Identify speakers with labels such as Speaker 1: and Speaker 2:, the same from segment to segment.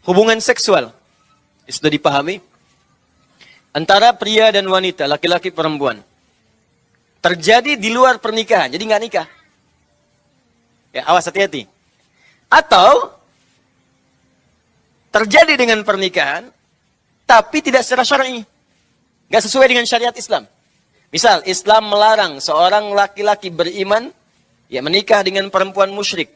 Speaker 1: Hubungan seksual sudah dipahami antara pria dan wanita, laki-laki perempuan, terjadi di luar pernikahan, jadi nggak nikah. Ya, awas, hati-hati. Atau terjadi dengan pernikahan, tapi tidak secara syar'i, nggak sesuai dengan syariat Islam. Misal, Islam melarang seorang laki-laki beriman ya menikah dengan perempuan musyrik,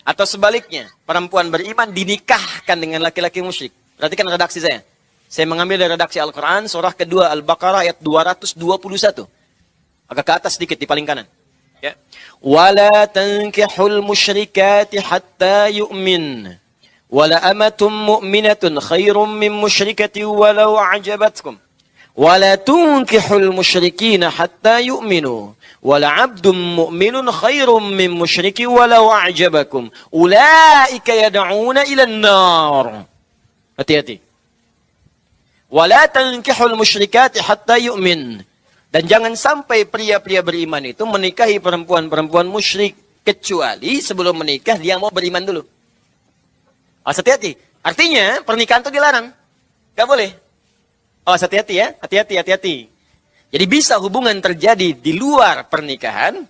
Speaker 1: atau sebaliknya, perempuan beriman dinikahkan dengan laki-laki musyrik. Perhatikan redaksi saya. Saya mengambil dari redaksi Al-Quran, surah kedua Al-Baqarah ayat 221. Agak ke atas sedikit di paling kanan. Ya. Wala tankihul musyrikati hatta yu'min. Wala amatum mu'minatun khairum min musyrikati walau a'jabatkum. Wala tunkihul musyrikina hatta yu'minu. Wala abdum mu'minun khairum min musyriki walau a'jabakum. Ulaika yad'una ilan nar. Hati-hati. Wala tankihul musyrikati hatta yu'min. Dan jangan sampai pria-pria beriman itu menikahi perempuan-perempuan musyrik. Kecuali sebelum menikah dia mau beriman dulu. Hati-hati. Artinya pernikahan itu dilarang. Gak boleh. Hati-hati ya. Hati-hati. Jadi bisa hubungan terjadi di luar pernikahan.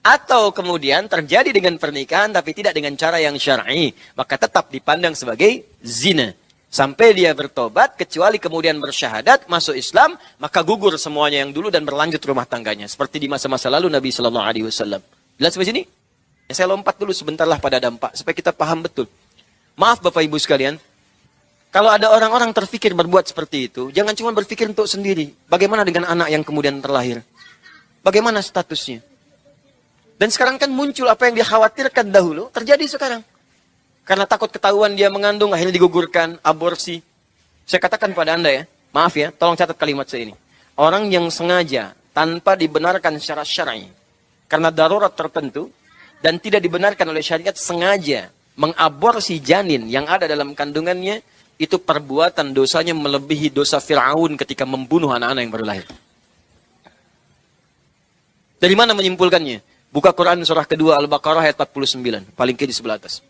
Speaker 1: Atau kemudian terjadi dengan pernikahan tapi tidak dengan cara yang syar'i. Maka tetap dipandang sebagai zina. Sampai dia bertobat, kecuali kemudian bersyahadat, masuk Islam, maka gugur semuanya yang dulu dan berlanjut rumah tangganya. Seperti di masa-masa lalu Nabi SAW. Jelas sampai sini? Ya, saya lompat dulu sebentarlah pada dampak, supaya kita paham betul. Maaf Bapak Ibu sekalian, kalau ada orang-orang terfikir berbuat seperti itu, jangan cuma berpikir untuk sendiri. Bagaimana dengan anak yang kemudian terlahir? Bagaimana statusnya? Dan sekarang kan muncul apa yang dikhawatirkan dahulu, terjadi sekarang. Karena takut ketahuan dia mengandung, akhirnya digugurkan, aborsi. Saya katakan pada Anda ya, maaf ya, tolong catat kalimat saya ini. Orang yang sengaja, tanpa dibenarkan secara syar'i, karena darurat tertentu, dan tidak dibenarkan oleh syariat, sengaja mengaborsi janin yang ada dalam kandungannya, itu perbuatan dosanya melebihi dosa Fir'aun ketika membunuh anak-anak yang baru lahir. Dari mana menyimpulkannya? Buka Quran surah kedua Al-Baqarah ayat 49, paling kiri sebelah atas.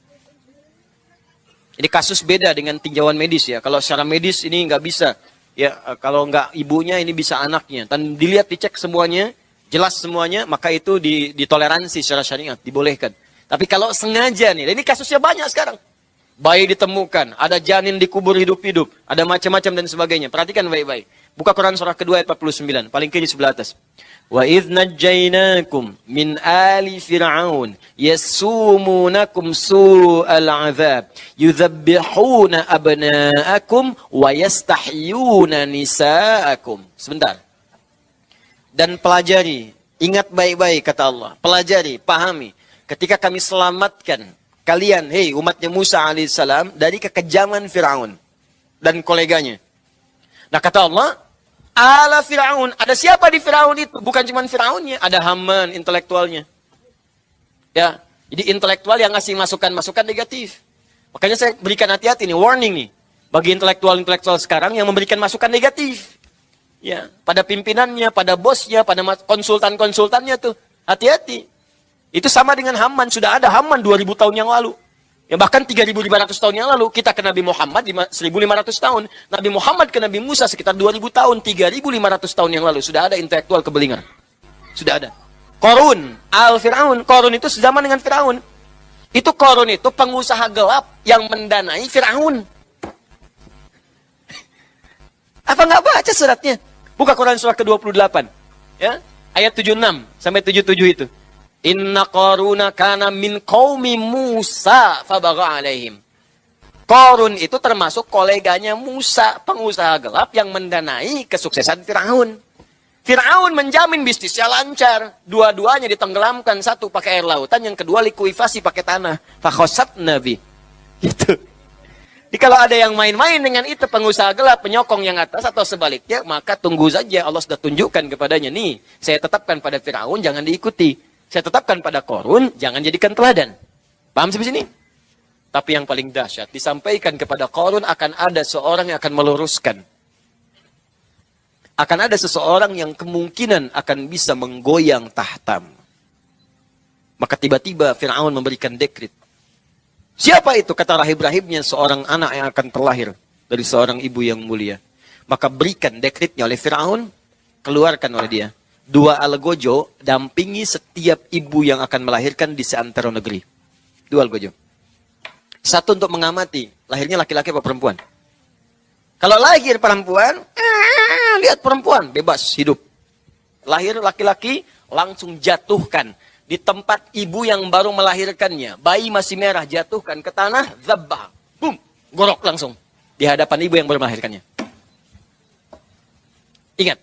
Speaker 1: Ini kasus beda dengan tinjauan medis ya. Kalau secara medis ini nggak bisa. Ya, kalau nggak ibunya ini bisa anaknya. Dan dilihat, dicek semuanya, jelas semuanya, maka itu ditoleransi secara syariat, dibolehkan. Tapi kalau sengaja nih, ini kasusnya banyak sekarang. Bayi ditemukan, ada janin dikubur hidup-hidup, ada macam-macam dan sebagainya. Perhatikan baik-baik. Buka Quran surah kedua ayat 49, paling kiri sebelah atas. Wa idh najjaynakum min ali fir'aun yasumunakum su'al 'adzab yudzabbihuna abna'akum wa yastahyuna nisa'akum. Sebentar. Dan pelajari, ingat baik-baik kata Allah. Pelajari, pahami. Ketika kami selamatkan kalian, hei umatnya Musa alaihissalam, dari kekejaman Fir'aun dan koleganya. Nah kata Allah, ala Fir'aun. Ada siapa di Fir'aun itu? Bukan cuma Fir'aunnya, ada Haman, intelektualnya. Ya, jadi intelektual yang ngasih masukan-masukan negatif. Makanya saya berikan hati-hati nih, warning nih. Bagi intelektual-intelektual sekarang yang memberikan masukan negatif. Ya, pada pimpinannya, pada bosnya, pada konsultan-konsultannya tuh. Hati-hati. Itu sama dengan Haman. Sudah ada Haman 2000 tahun yang lalu. Ya, bahkan 3500 tahun yang lalu, kita ke Nabi Muhammad 1500 tahun. Nabi Muhammad ke Nabi Musa sekitar 2000 tahun, 3500 tahun yang lalu. Sudah ada intelektual kebelingan. Sudah ada. Qarun, Al-Fir'aun. Qarun itu sezaman dengan Fir'aun. Itu Qarun itu pengusaha gelap yang mendanai Fir'aun. Apa nggak baca suratnya? Buka Quran surah ke-28. Ya, ayat 76 sampai 77 itu. Inna Qaruna kana min qaumi Musa fabagha alaihim. Qarun itu termasuk koleganya Musa, pengusaha gelap yang mendanai kesuksesan Fir'aun. Fir'aun menjamin bisnisnya lancar. Dua-duanya ditenggelamkan, satu pakai air lautan, yang kedua likuifasi pakai tanah. Fakhosatna bi. Gitu. Jadi kalau ada yang main-main dengan itu, pengusaha gelap penyokong yang atas atau sebaliknya, maka tunggu saja, Allah sudah tunjukkan kepadanya, nih, saya tetapkan pada Fir'aun, jangan diikuti. Saya tetapkan pada Qarun, jangan jadikan teladan. Paham sampai sini? Tapi yang paling dahsyat, disampaikan kepada Qarun akan ada seorang yang akan meluruskan. Akan ada seseorang yang kemungkinan akan bisa menggoyang tahtam. Maka tiba-tiba Fir'aun memberikan dekret. Siapa itu? Kata rahib-rahibnya, seorang anak yang akan terlahir dari seorang ibu yang mulia. Maka berikan dekretnya oleh Fir'aun, keluarkan oleh dia. 2 algojo dampingi setiap ibu yang akan melahirkan di seantero negeri. 2 algojo. 1 untuk mengamati, lahirnya laki-laki apa perempuan. Kalau lahir perempuan, lihat perempuan, bebas hidup. Lahir laki-laki, langsung jatuhkan. Di tempat ibu yang baru melahirkannya. Bayi masih merah, jatuhkan ke tanah, zabbah. Boom, gorok langsung. Di hadapan ibu yang baru melahirkannya. Ingat,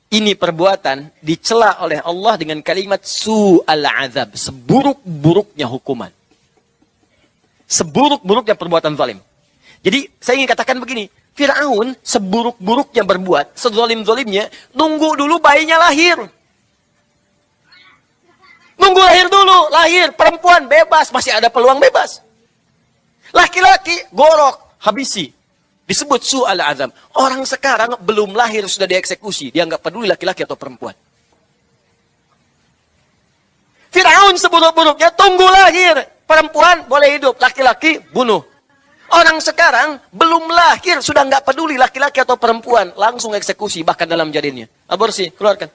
Speaker 1: ini perbuatan dicela oleh Allah dengan kalimat su'al azab. Seburuk-buruknya hukuman. Seburuk-buruknya perbuatan zalim. Jadi, saya ingin katakan begini. Fir'aun seburuk-buruknya berbuat, sezalim-zalimnya, nunggu dulu bayinya lahir. Nunggu lahir dulu, lahir, perempuan bebas, masih ada peluang bebas. Laki-laki, gorok, habisi. Disebut su'al azab. Orang sekarang belum lahir sudah dieksekusi, dia nggak peduli laki-laki atau perempuan. Fir'aun seburuk-buruknya, tunggu lahir. Perempuan boleh hidup, laki-laki bunuh. Orang sekarang belum lahir, sudah nggak peduli laki-laki atau perempuan. Langsung eksekusi, bahkan dalam janinnya. Aborsi, keluarkan.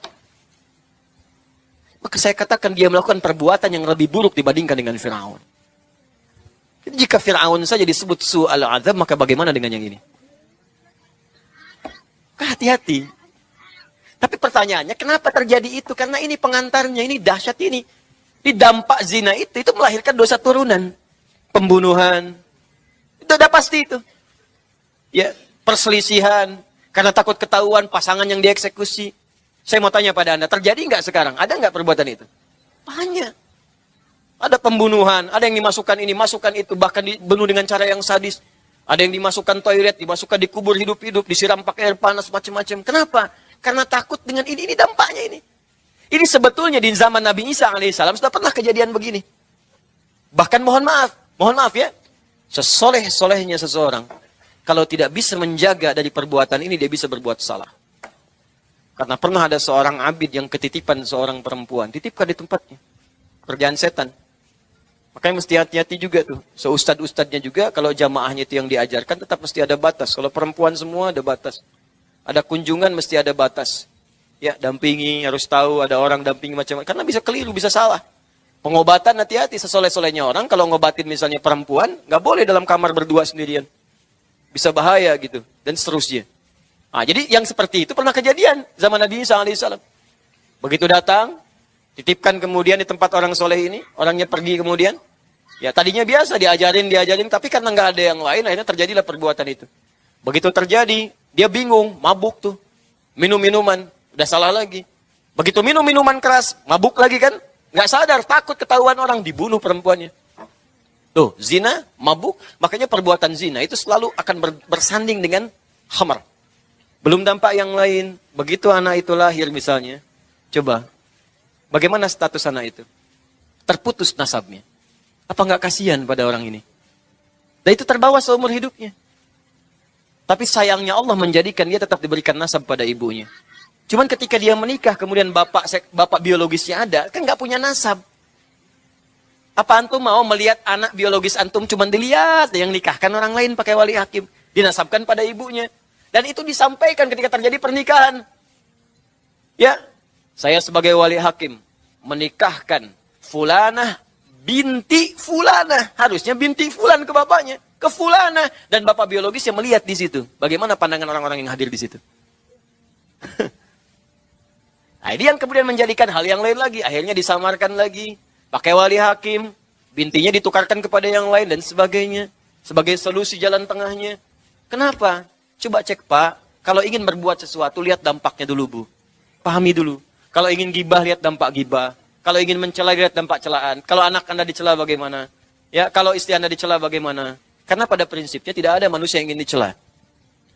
Speaker 1: Maka saya katakan dia melakukan perbuatan yang lebih buruk dibandingkan dengan Fir'aun. Jika Fir'aun saja disebut su'al azab, maka bagaimana dengan yang ini? Hati-hati. Tapi pertanyaannya, kenapa terjadi itu? Karena ini pengantarnya, ini dahsyat ini. Di dampak zina itu melahirkan dosa turunan. Pembunuhan. Itu udah pasti itu. Ya, perselisihan. Karena takut ketahuan pasangan yang dieksekusi. Saya mau tanya pada Anda, terjadi nggak sekarang? Ada nggak perbuatan itu? Banyak. Ada pembunuhan, ada yang dimasukkan ini, masukkan itu, bahkan dibunuh dengan cara yang sadis. Ada yang dimasukkan toilet, dimasukkan dikubur hidup-hidup, disiram pakai air panas, macam-macam. Kenapa? Karena takut dengan ini dampaknya ini. Ini sebetulnya di zaman Nabi Isa alaihissalam sudah pernah kejadian begini. Bahkan mohon maaf ya, sesoleh-solehnya seseorang, kalau tidak bisa menjaga dari perbuatan ini, dia bisa berbuat salah. Karena pernah ada seorang abid yang ketitipan seorang perempuan. Titipkan di tempatnya. Kerjaan setan. Makanya mesti hati-hati juga tuh. Seustad-ustadnya juga, kalau jamaahnya itu yang diajarkan, tetap mesti ada batas. Kalau perempuan semua ada batas. Ada kunjungan mesti ada batas. Ya, dampingi, harus tahu ada orang dampingi macam-macam. Karena bisa keliru, bisa salah. Pengobatan hati-hati. Sesoleh-solehnya orang, kalau ngobatin misalnya perempuan, nggak boleh dalam kamar berdua sendirian. Bisa bahaya gitu. Dan seterusnya. Nah, jadi yang seperti itu pernah kejadian zaman Nabi Isa alaihissalam. Begitu datang, titipkan kemudian di tempat orang soleh ini, orangnya pergi kemudian. Ya tadinya biasa diajarin, tapi karena nggak ada yang lain, akhirnya terjadilah perbuatan itu. Begitu terjadi, dia bingung, mabuk tuh, minum minuman, udah salah lagi. Begitu minum minuman keras, mabuk lagi kan, nggak sadar, takut ketahuan orang, dibunuh perempuannya. Tuh, zina, mabuk, makanya perbuatan zina itu selalu akan bersanding dengan khamar. Belum dampak yang lain. Begitu anak itu lahir misalnya. Coba. Bagaimana status anak itu? Terputus nasabnya. Apa nggak kasihan pada orang ini? Dan itu terbawa seumur hidupnya. Tapi sayangnya Allah menjadikan dia tetap diberikan nasab pada ibunya. Cuman ketika dia menikah, kemudian bapak biologisnya ada, kan nggak punya nasab. Apa antum mau melihat anak biologis antum cuman dilihat, yang nikahkan orang lain pakai wali hakim. Dinasabkan pada ibunya. Dan itu disampaikan ketika terjadi pernikahan. Ya, saya sebagai wali hakim menikahkan Fulanah binti Fulanah. Harusnya binti Fulan ke bapaknya, ke Fulanah, dan bapak biologis yang melihat di situ. Bagaimana pandangan orang-orang yang hadir di situ? Nah, ini yang kemudian menjadikan hal yang lain lagi. Akhirnya disamarkan lagi, pakai wali hakim, bintinya ditukarkan kepada yang lain dan sebagainya. Sebagai solusi jalan tengahnya. Kenapa? Coba cek Pak, kalau ingin berbuat sesuatu, lihat dampaknya dulu Bu. Pahami dulu. Kalau ingin gibah, lihat dampak gibah. Kalau ingin mencela, lihat dampak celaan. Kalau anak Anda dicela bagaimana? Ya, kalau istri Anda dicela bagaimana? Karena pada prinsipnya tidak ada manusia yang ingin dicela.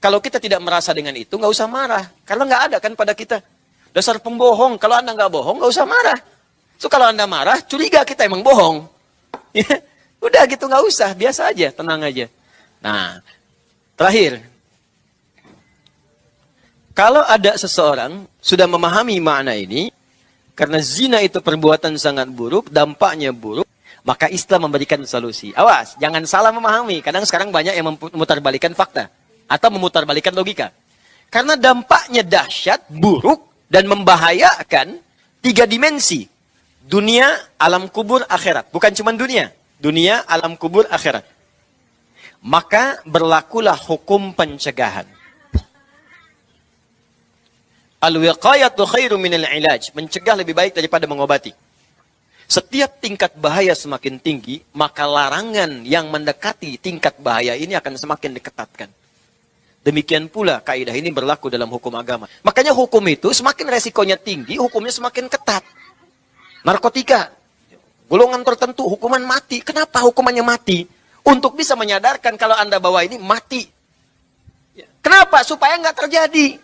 Speaker 1: Kalau kita tidak merasa dengan itu, nggak usah marah. Karena nggak ada kan pada kita. Dasar pembohong, kalau Anda nggak bohong, nggak usah marah. So, kalau Anda marah, curiga kita emang bohong. Ya, udah gitu, nggak usah. Biasa aja, tenang aja. Nah, terakhir. Kalau ada seseorang sudah memahami makna ini, karena zina itu perbuatan sangat buruk, dampaknya buruk, maka Islam memberikan solusi. Awas, jangan salah memahami. Kadang sekarang banyak yang memutarbalikan fakta atau memutarbalikan logika. Karena dampaknya dahsyat, buruk, dan membahayakan 3 dimensi. Dunia, alam kubur, akhirat. Bukan cuma dunia. Dunia, alam kubur, akhirat. Maka berlakulah hukum pencegahan. Al-wiqayatu khairu minal ilaj. Mencegah lebih baik daripada mengobati. Setiap tingkat bahaya semakin tinggi, maka larangan yang mendekati tingkat bahaya ini akan semakin diketatkan. Demikian pula kaidah ini berlaku dalam hukum agama. Makanya hukum itu semakin resikonya tinggi, hukumnya semakin ketat. Narkotika, golongan tertentu hukuman mati. Kenapa hukumannya mati? Untuk bisa menyadarkan kalau Anda bawa ini mati. Kenapa? Supaya nggak terjadi.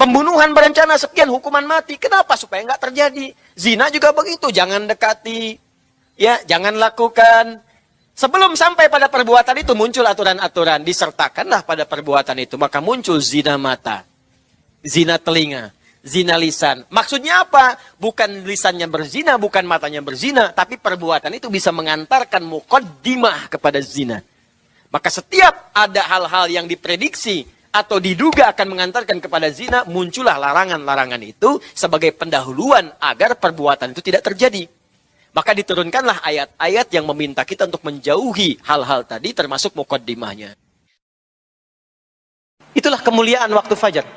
Speaker 1: Pembunuhan berencana sekian hukuman mati. Kenapa? Supaya nggak terjadi. Zina juga begitu. Jangan dekati. Ya, jangan lakukan. Sebelum sampai pada perbuatan itu muncul aturan-aturan. Disertakanlah pada perbuatan itu. Maka muncul zina mata. Zina telinga. Zina lisan. Maksudnya apa? Bukan lisannya berzina, bukan matanya berzina. Tapi perbuatan itu bisa mengantarkan muqaddimah kepada zina. Maka setiap ada hal-hal yang diprediksi atau diduga akan mengantarkan kepada zina, muncullah larangan-larangan itu sebagai pendahuluan agar perbuatan itu tidak terjadi. Maka diturunkanlah ayat-ayat yang meminta kita untuk menjauhi hal-hal tadi termasuk muqaddimahnya. Itulah kemuliaan waktu fajar.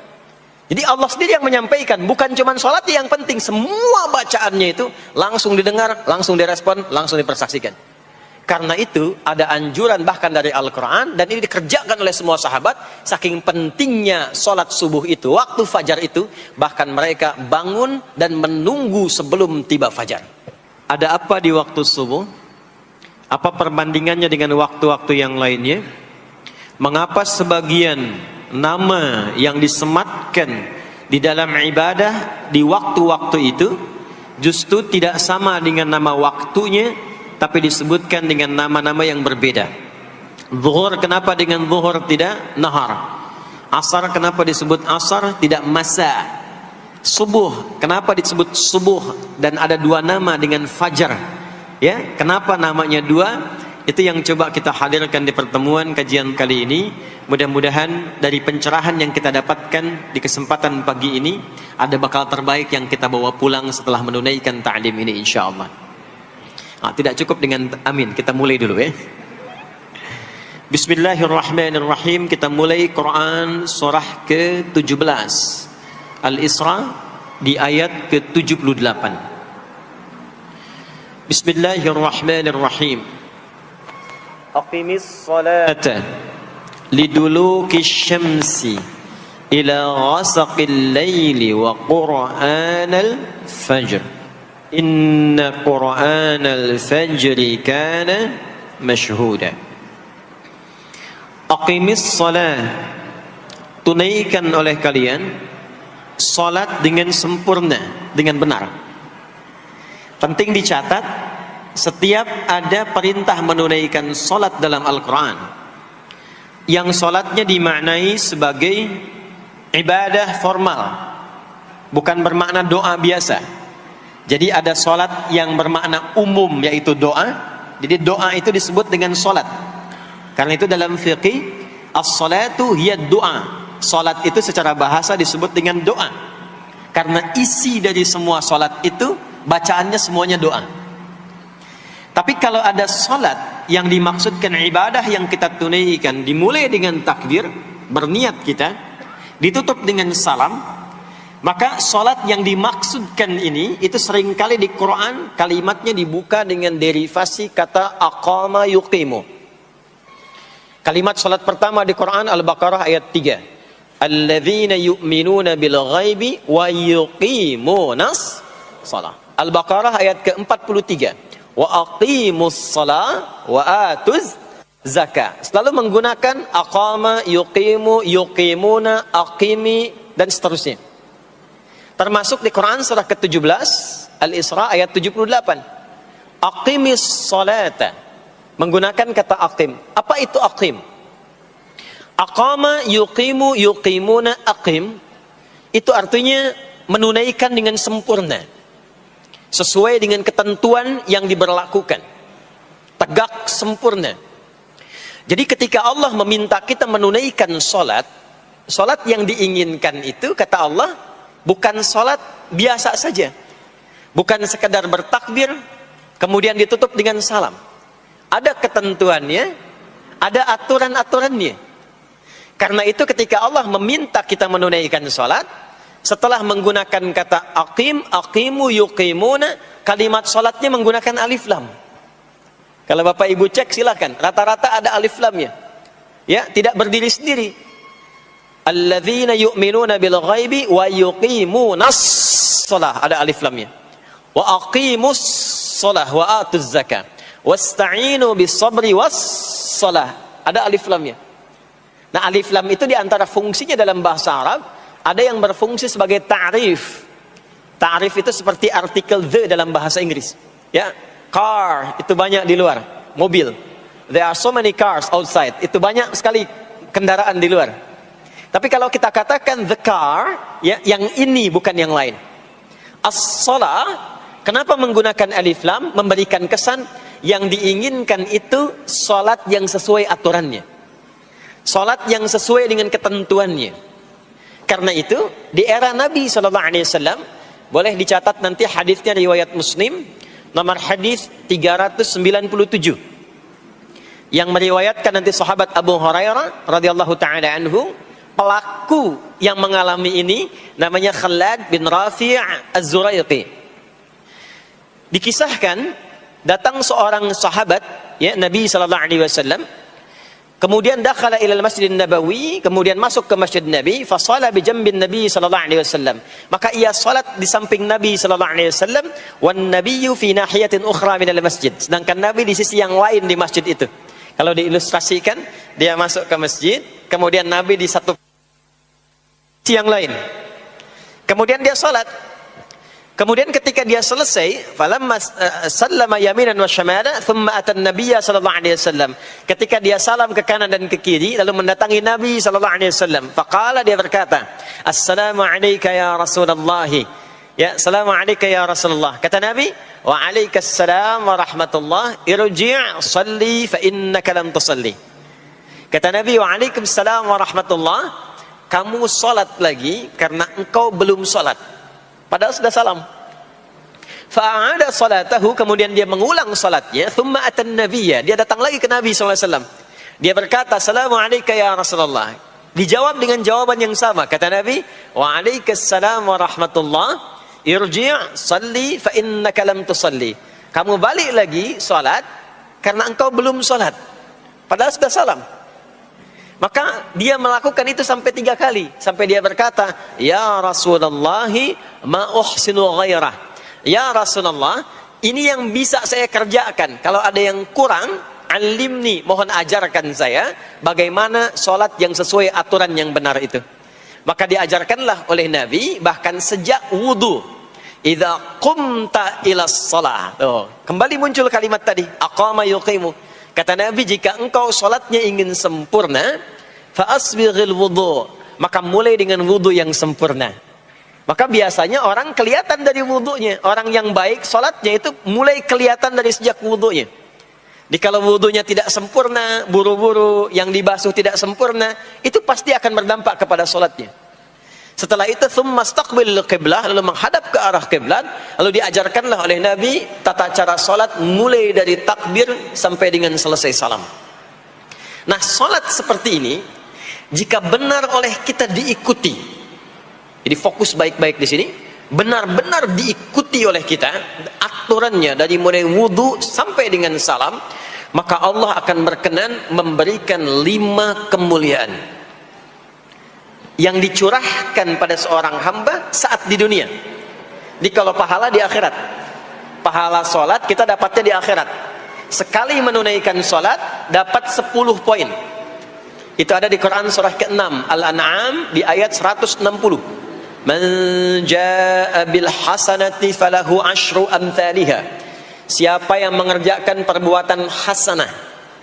Speaker 1: Jadi Allah sendiri yang menyampaikan, bukan cuma sholat yang penting, semua bacaannya itu langsung didengar, langsung direspon, langsung dipersaksikan. Karena itu ada anjuran bahkan dari Al-Quran, dan ini dikerjakan oleh semua sahabat, saking pentingnya sholat subuh itu, waktu fajar itu, bahkan mereka bangun dan menunggu sebelum tiba fajar. Ada apa di waktu subuh? Apa perbandingannya dengan waktu-waktu yang lainnya? Mengapa sebagian nama yang disematkan di dalam ibadah di waktu-waktu itu justru tidak sama dengan nama waktunya, tapi disebutkan dengan nama-nama yang berbeda. Zuhur kenapa dengan zuhur tidak nahar? Asar kenapa disebut asar tidak masa? Subuh kenapa disebut subuh dan ada 2 nama dengan fajar? Ya, kenapa namanya 2? Itu yang coba kita hadirkan di pertemuan kajian kali ini. Mudah-mudahan dari pencerahan yang kita dapatkan di kesempatan pagi ini ada bakal terbaik yang kita bawa pulang setelah menunaikan ta'lim ini insyaallah. Tidak cukup dengan amin, kita mulai dulu ya. Bismillahirrahmanirrahim. Kita mulai Quran surah ke-17 Al-Isra di ayat ke-78. Bismillahirrahmanirrahim. Aqimis salata liduluki syamsi ila ghasaqil laili wa qur'anal fajr inna qur'anal fajri kana mashhuda. Aqimis salat, tunaikan oleh kalian salat dengan sempurna, dengan benar. Penting dicatat, setiap ada perintah menunaikan salat dalam Al-Quran yang salatnya dimaknai sebagai ibadah formal, bukan bermakna doa biasa. Jadi ada salat yang bermakna umum yaitu doa. Jadi doa itu disebut dengan salat. Karena itu dalam fiqih as-salatu hiya doa. Salat itu secara bahasa disebut dengan doa. Karena isi dari semua salat itu bacaannya semuanya doa. Tapi kalau ada salat yang dimaksudkan ibadah yang kita tunaikan dimulai dengan takbir, berniat kita, ditutup dengan salam, maka salat yang dimaksudkan ini itu seringkali di Quran kalimatnya dibuka dengan derivasi kata aqama yuqimu. Kalimat salat pertama di Quran Al-Baqarah ayat 3. Alladzina yu'minuna bil ghaibi wa yuqimunas shalah. Al-Baqarah ayat ke-43. Wa aqimus shalah wa atuz zakah. Selalu menggunakan aqama, yuqimu, yuqimuna, aqimi dan seterusnya. Termasuk di Quran surah ke-17 Al-Isra ayat 78. Aqimis salata, menggunakan kata aqim. Apa itu aqim? Aqama, yuqimu, yuqimuna, aqim, itu artinya menunaikan dengan sempurna. sesuai dengan ketentuan yang diberlakukan, tegak, sempurna. Jadi ketika Allah meminta kita menunaikan solat, solat yang diinginkan itu, kata Allah, bukan solat biasa saja, bukan sekedar bertakbir kemudian ditutup dengan salam. Ada ketentuannya, ada aturan-aturannya. Karena itu ketika Allah meminta kita menunaikan solat, setelah menggunakan kata aqim, aqimu, yuqimuna, kalimat solatnya menggunakan alif lam. Kalau Bapak Ibu cek silakan, rata-rata ada alif lamnya. Ya, tidak berdiri sendiri. Alladzina yu'minuna bil ghaibi wa yuqimunas shalah, ada alif lamnya. Wa aqimus shalah wa atuz zakah wasta'inu bis sabri was shalah, ada alif lamnya. Nah, alif lam itu diantara fungsinya dalam bahasa Arab, ada yang berfungsi sebagai ta'rif. Ta'rif itu seperti artikel the dalam bahasa Inggris. Ya. Car, itu banyak di luar. Mobil. There are so many cars outside. Itu banyak sekali kendaraan di luar. Tapi kalau kita katakan the car, ya, yang ini bukan yang lain. As-shalah, kenapa menggunakan alif lam? Memberikan kesan yang diinginkan itu salat yang sesuai aturannya. Salat yang sesuai dengan ketentuannya. Karena itu, di era Nabi SAW, boleh dicatat nanti hadisnya riwayat Muslim, nomor hadis 397, yang meriwayatkan nanti sahabat Abu Hurairah radhiyallahu taala anhu. Pelaku yang mengalami ini namanya Khalad bin Rafi' Az-Zuraiqi. Dikisahkan datang seorang sahabat, ya, Nabi sallallahu alaihi wasallam, kemudian dakhala ila al-Masjid Nabawi, kemudian masuk ke Masjid Nabi, fa shala bi jambin Nabi sallallahu alaihi wasallam. Maka ia salat di samping Nabi sallallahu alaihi wasallam, wan nabiyyu fi nahiyatin ukhra min al-masjid. Sedangkan Nabi di sisi yang lain di masjid itu. Kalau diilustrasikan, dia masuk ke masjid, kemudian Nabi di satu sisi yang lain. Kemudian dia salat. Kemudian ketika dia selesai, falamma sallama yaminan wa shamala, thumma atan nabiyya sallallahu alaihi wasallam. Ketika dia salam ke kanan dan ke kiri, lalu mendatangi Nabi sallallahu alaihi wasallam. Faqala, dia berkata, "Assalamu alayka ya Rasulullah." Ya, "Assalamu alayka ya Rasulullah." Kata Nabi, "Wa alaikassalam wa rahmatullah. Irji' shalli fa innaka lam tusalli." Kata Nabi, "Wa alaikassalam wa rahmatullah." Kamu salat lagi karena engkau belum salat. Padahal sudah salam. Fa'ada salatahu, kemudian dia mengulang salatnya. Thumma atan nabiyya, dia datang lagi ke Nabi SAW. Dia berkata, "Assalamu alayka ya Rasulullah." Dijawab dengan jawaban yang sama. Kata Nabi, "Wa alaikassalam wa rahmatullah. Irji' salli fa innaka lam tusalli." Kamu balik lagi salat karena engkau belum salat. Padahal sudah salam. Maka dia melakukan itu sampai 3 kali. Sampai dia berkata, "Ya Rasulullah, ma uhsinu ghairah." Ya Rasulullah, ini yang bisa saya kerjakan. Kalau ada yang kurang, alimni, mohon ajarkan saya bagaimana sholat yang sesuai aturan yang benar itu. Maka diajarkanlah oleh Nabi, bahkan sejak wudu. Idza qumta ila shalah. Kembali muncul kalimat tadi, aqama yuqimu. Kata Nabi, jika engkau sholatnya ingin sempurna, fa asbighil wudu, maka mulai dengan wudu yang sempurna. Maka biasanya orang kelihatan dari wudunya. Orang yang baik sholatnya itu mulai kelihatan dari sejak wudunya. Jadi kalau wudunya tidak sempurna, buru-buru, yang dibasuh tidak sempurna, itu pasti akan berdampak kepada sholatnya. Setelah itu, thumma istaqbilil qiblah, lalu menghadap ke arah qiblat, lalu diajarkanlah oleh Nabi tata cara sholat mulai dari takbir sampai dengan selesai salam. Nah, sholat seperti ini, jika benar oleh kita diikuti, jadi fokus baik-baik di sini, benar-benar diikuti oleh kita, aturannya dari mulai wudu sampai dengan salam, maka Allah akan berkenan memberikan 5 kemuliaan yang dicurahkan pada seorang hamba saat di dunia. Jadi kalau pahala di akhirat, pahala sholat kita dapatnya di akhirat. Sekali menunaikan sholat dapat 10 poin. Itu ada di Quran surah ke-6 Al-An'am di ayat 160. Man jaa bil hasanati falahu asyru amthaliha. Siapa yang mengerjakan perbuatan hasanah,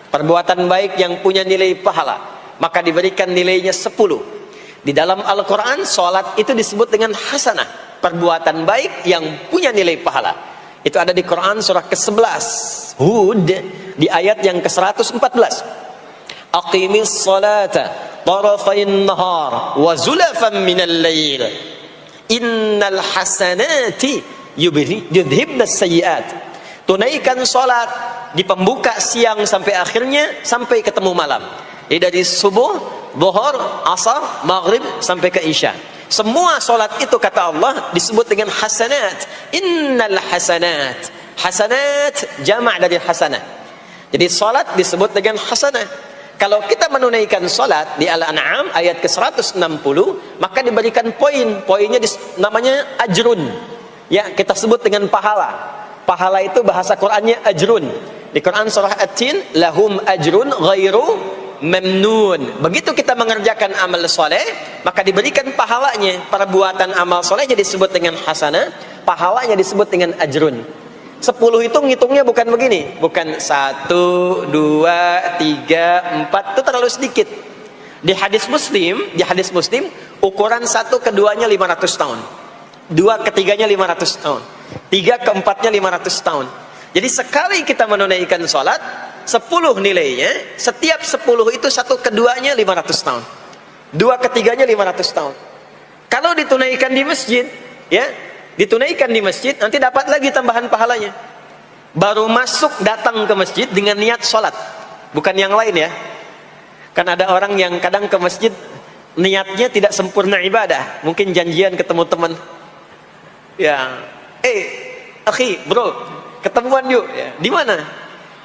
Speaker 1: perbuatan baik yang punya nilai pahala, maka diberikan nilainya 10. Di dalam Al-Quran, sholat itu disebut dengan hasanah, perbuatan baik yang punya nilai pahala. Itu ada di Quran surah ke-11 Hud di ayat yang ke-114. Aqimis salata tarafayn nahar wa zulafan minal lail innal hasanati yudhibnas sayyiat. Tunaikan salat di pembuka siang sampai akhirnya sampai ketemu malam. Jadi dari subuh, zuhur, asar, maghrib sampai ke isya. Semua salat itu kata Allah disebut dengan hasanat. Innal hasanat. Hasanat jamak dari hasanah. Jadi salat disebut dengan hasanah. Kalau kita menunaikan salat di Al-An'am ayat ke-160, maka diberikan poin. Poinnya namanya ajrun. Ya, kita sebut dengan pahala. Pahala itu bahasa Qur'annya ajrun. Di Quran surah At-Tin, lahum ajrun ghairu mamnun. Begitu kita mengerjakan amal soleh, maka diberikan pahalanya. Perbuatan amal soleh jadi disebut dengan hasanah, pahalanya disebut dengan ajrun. 10 itu ngitungnya bukan begini, bukan 1, 2, 3, 4, itu terlalu sedikit. Di hadis Muslim, ukuran 1 keduanya 500 tahun, 2 ketiganya 500 tahun, 3 keempatnya 500 tahun. Jadi sekali kita menunaikan sholat 10 nilainya, setiap 10 itu 1 keduanya 500 tahun, 2 ketiganya 500 tahun. Kalau ditunaikan di masjid, ya, ditunaikan di masjid, nanti dapat lagi tambahan pahalanya. Baru masuk datang ke masjid dengan niat sholat, bukan yang lain ya. Kan ada orang yang kadang ke masjid niatnya tidak sempurna ibadah, mungkin janjian ketemu teman, ya, akhi, bro, ketemuan yuk, ya. Di mana?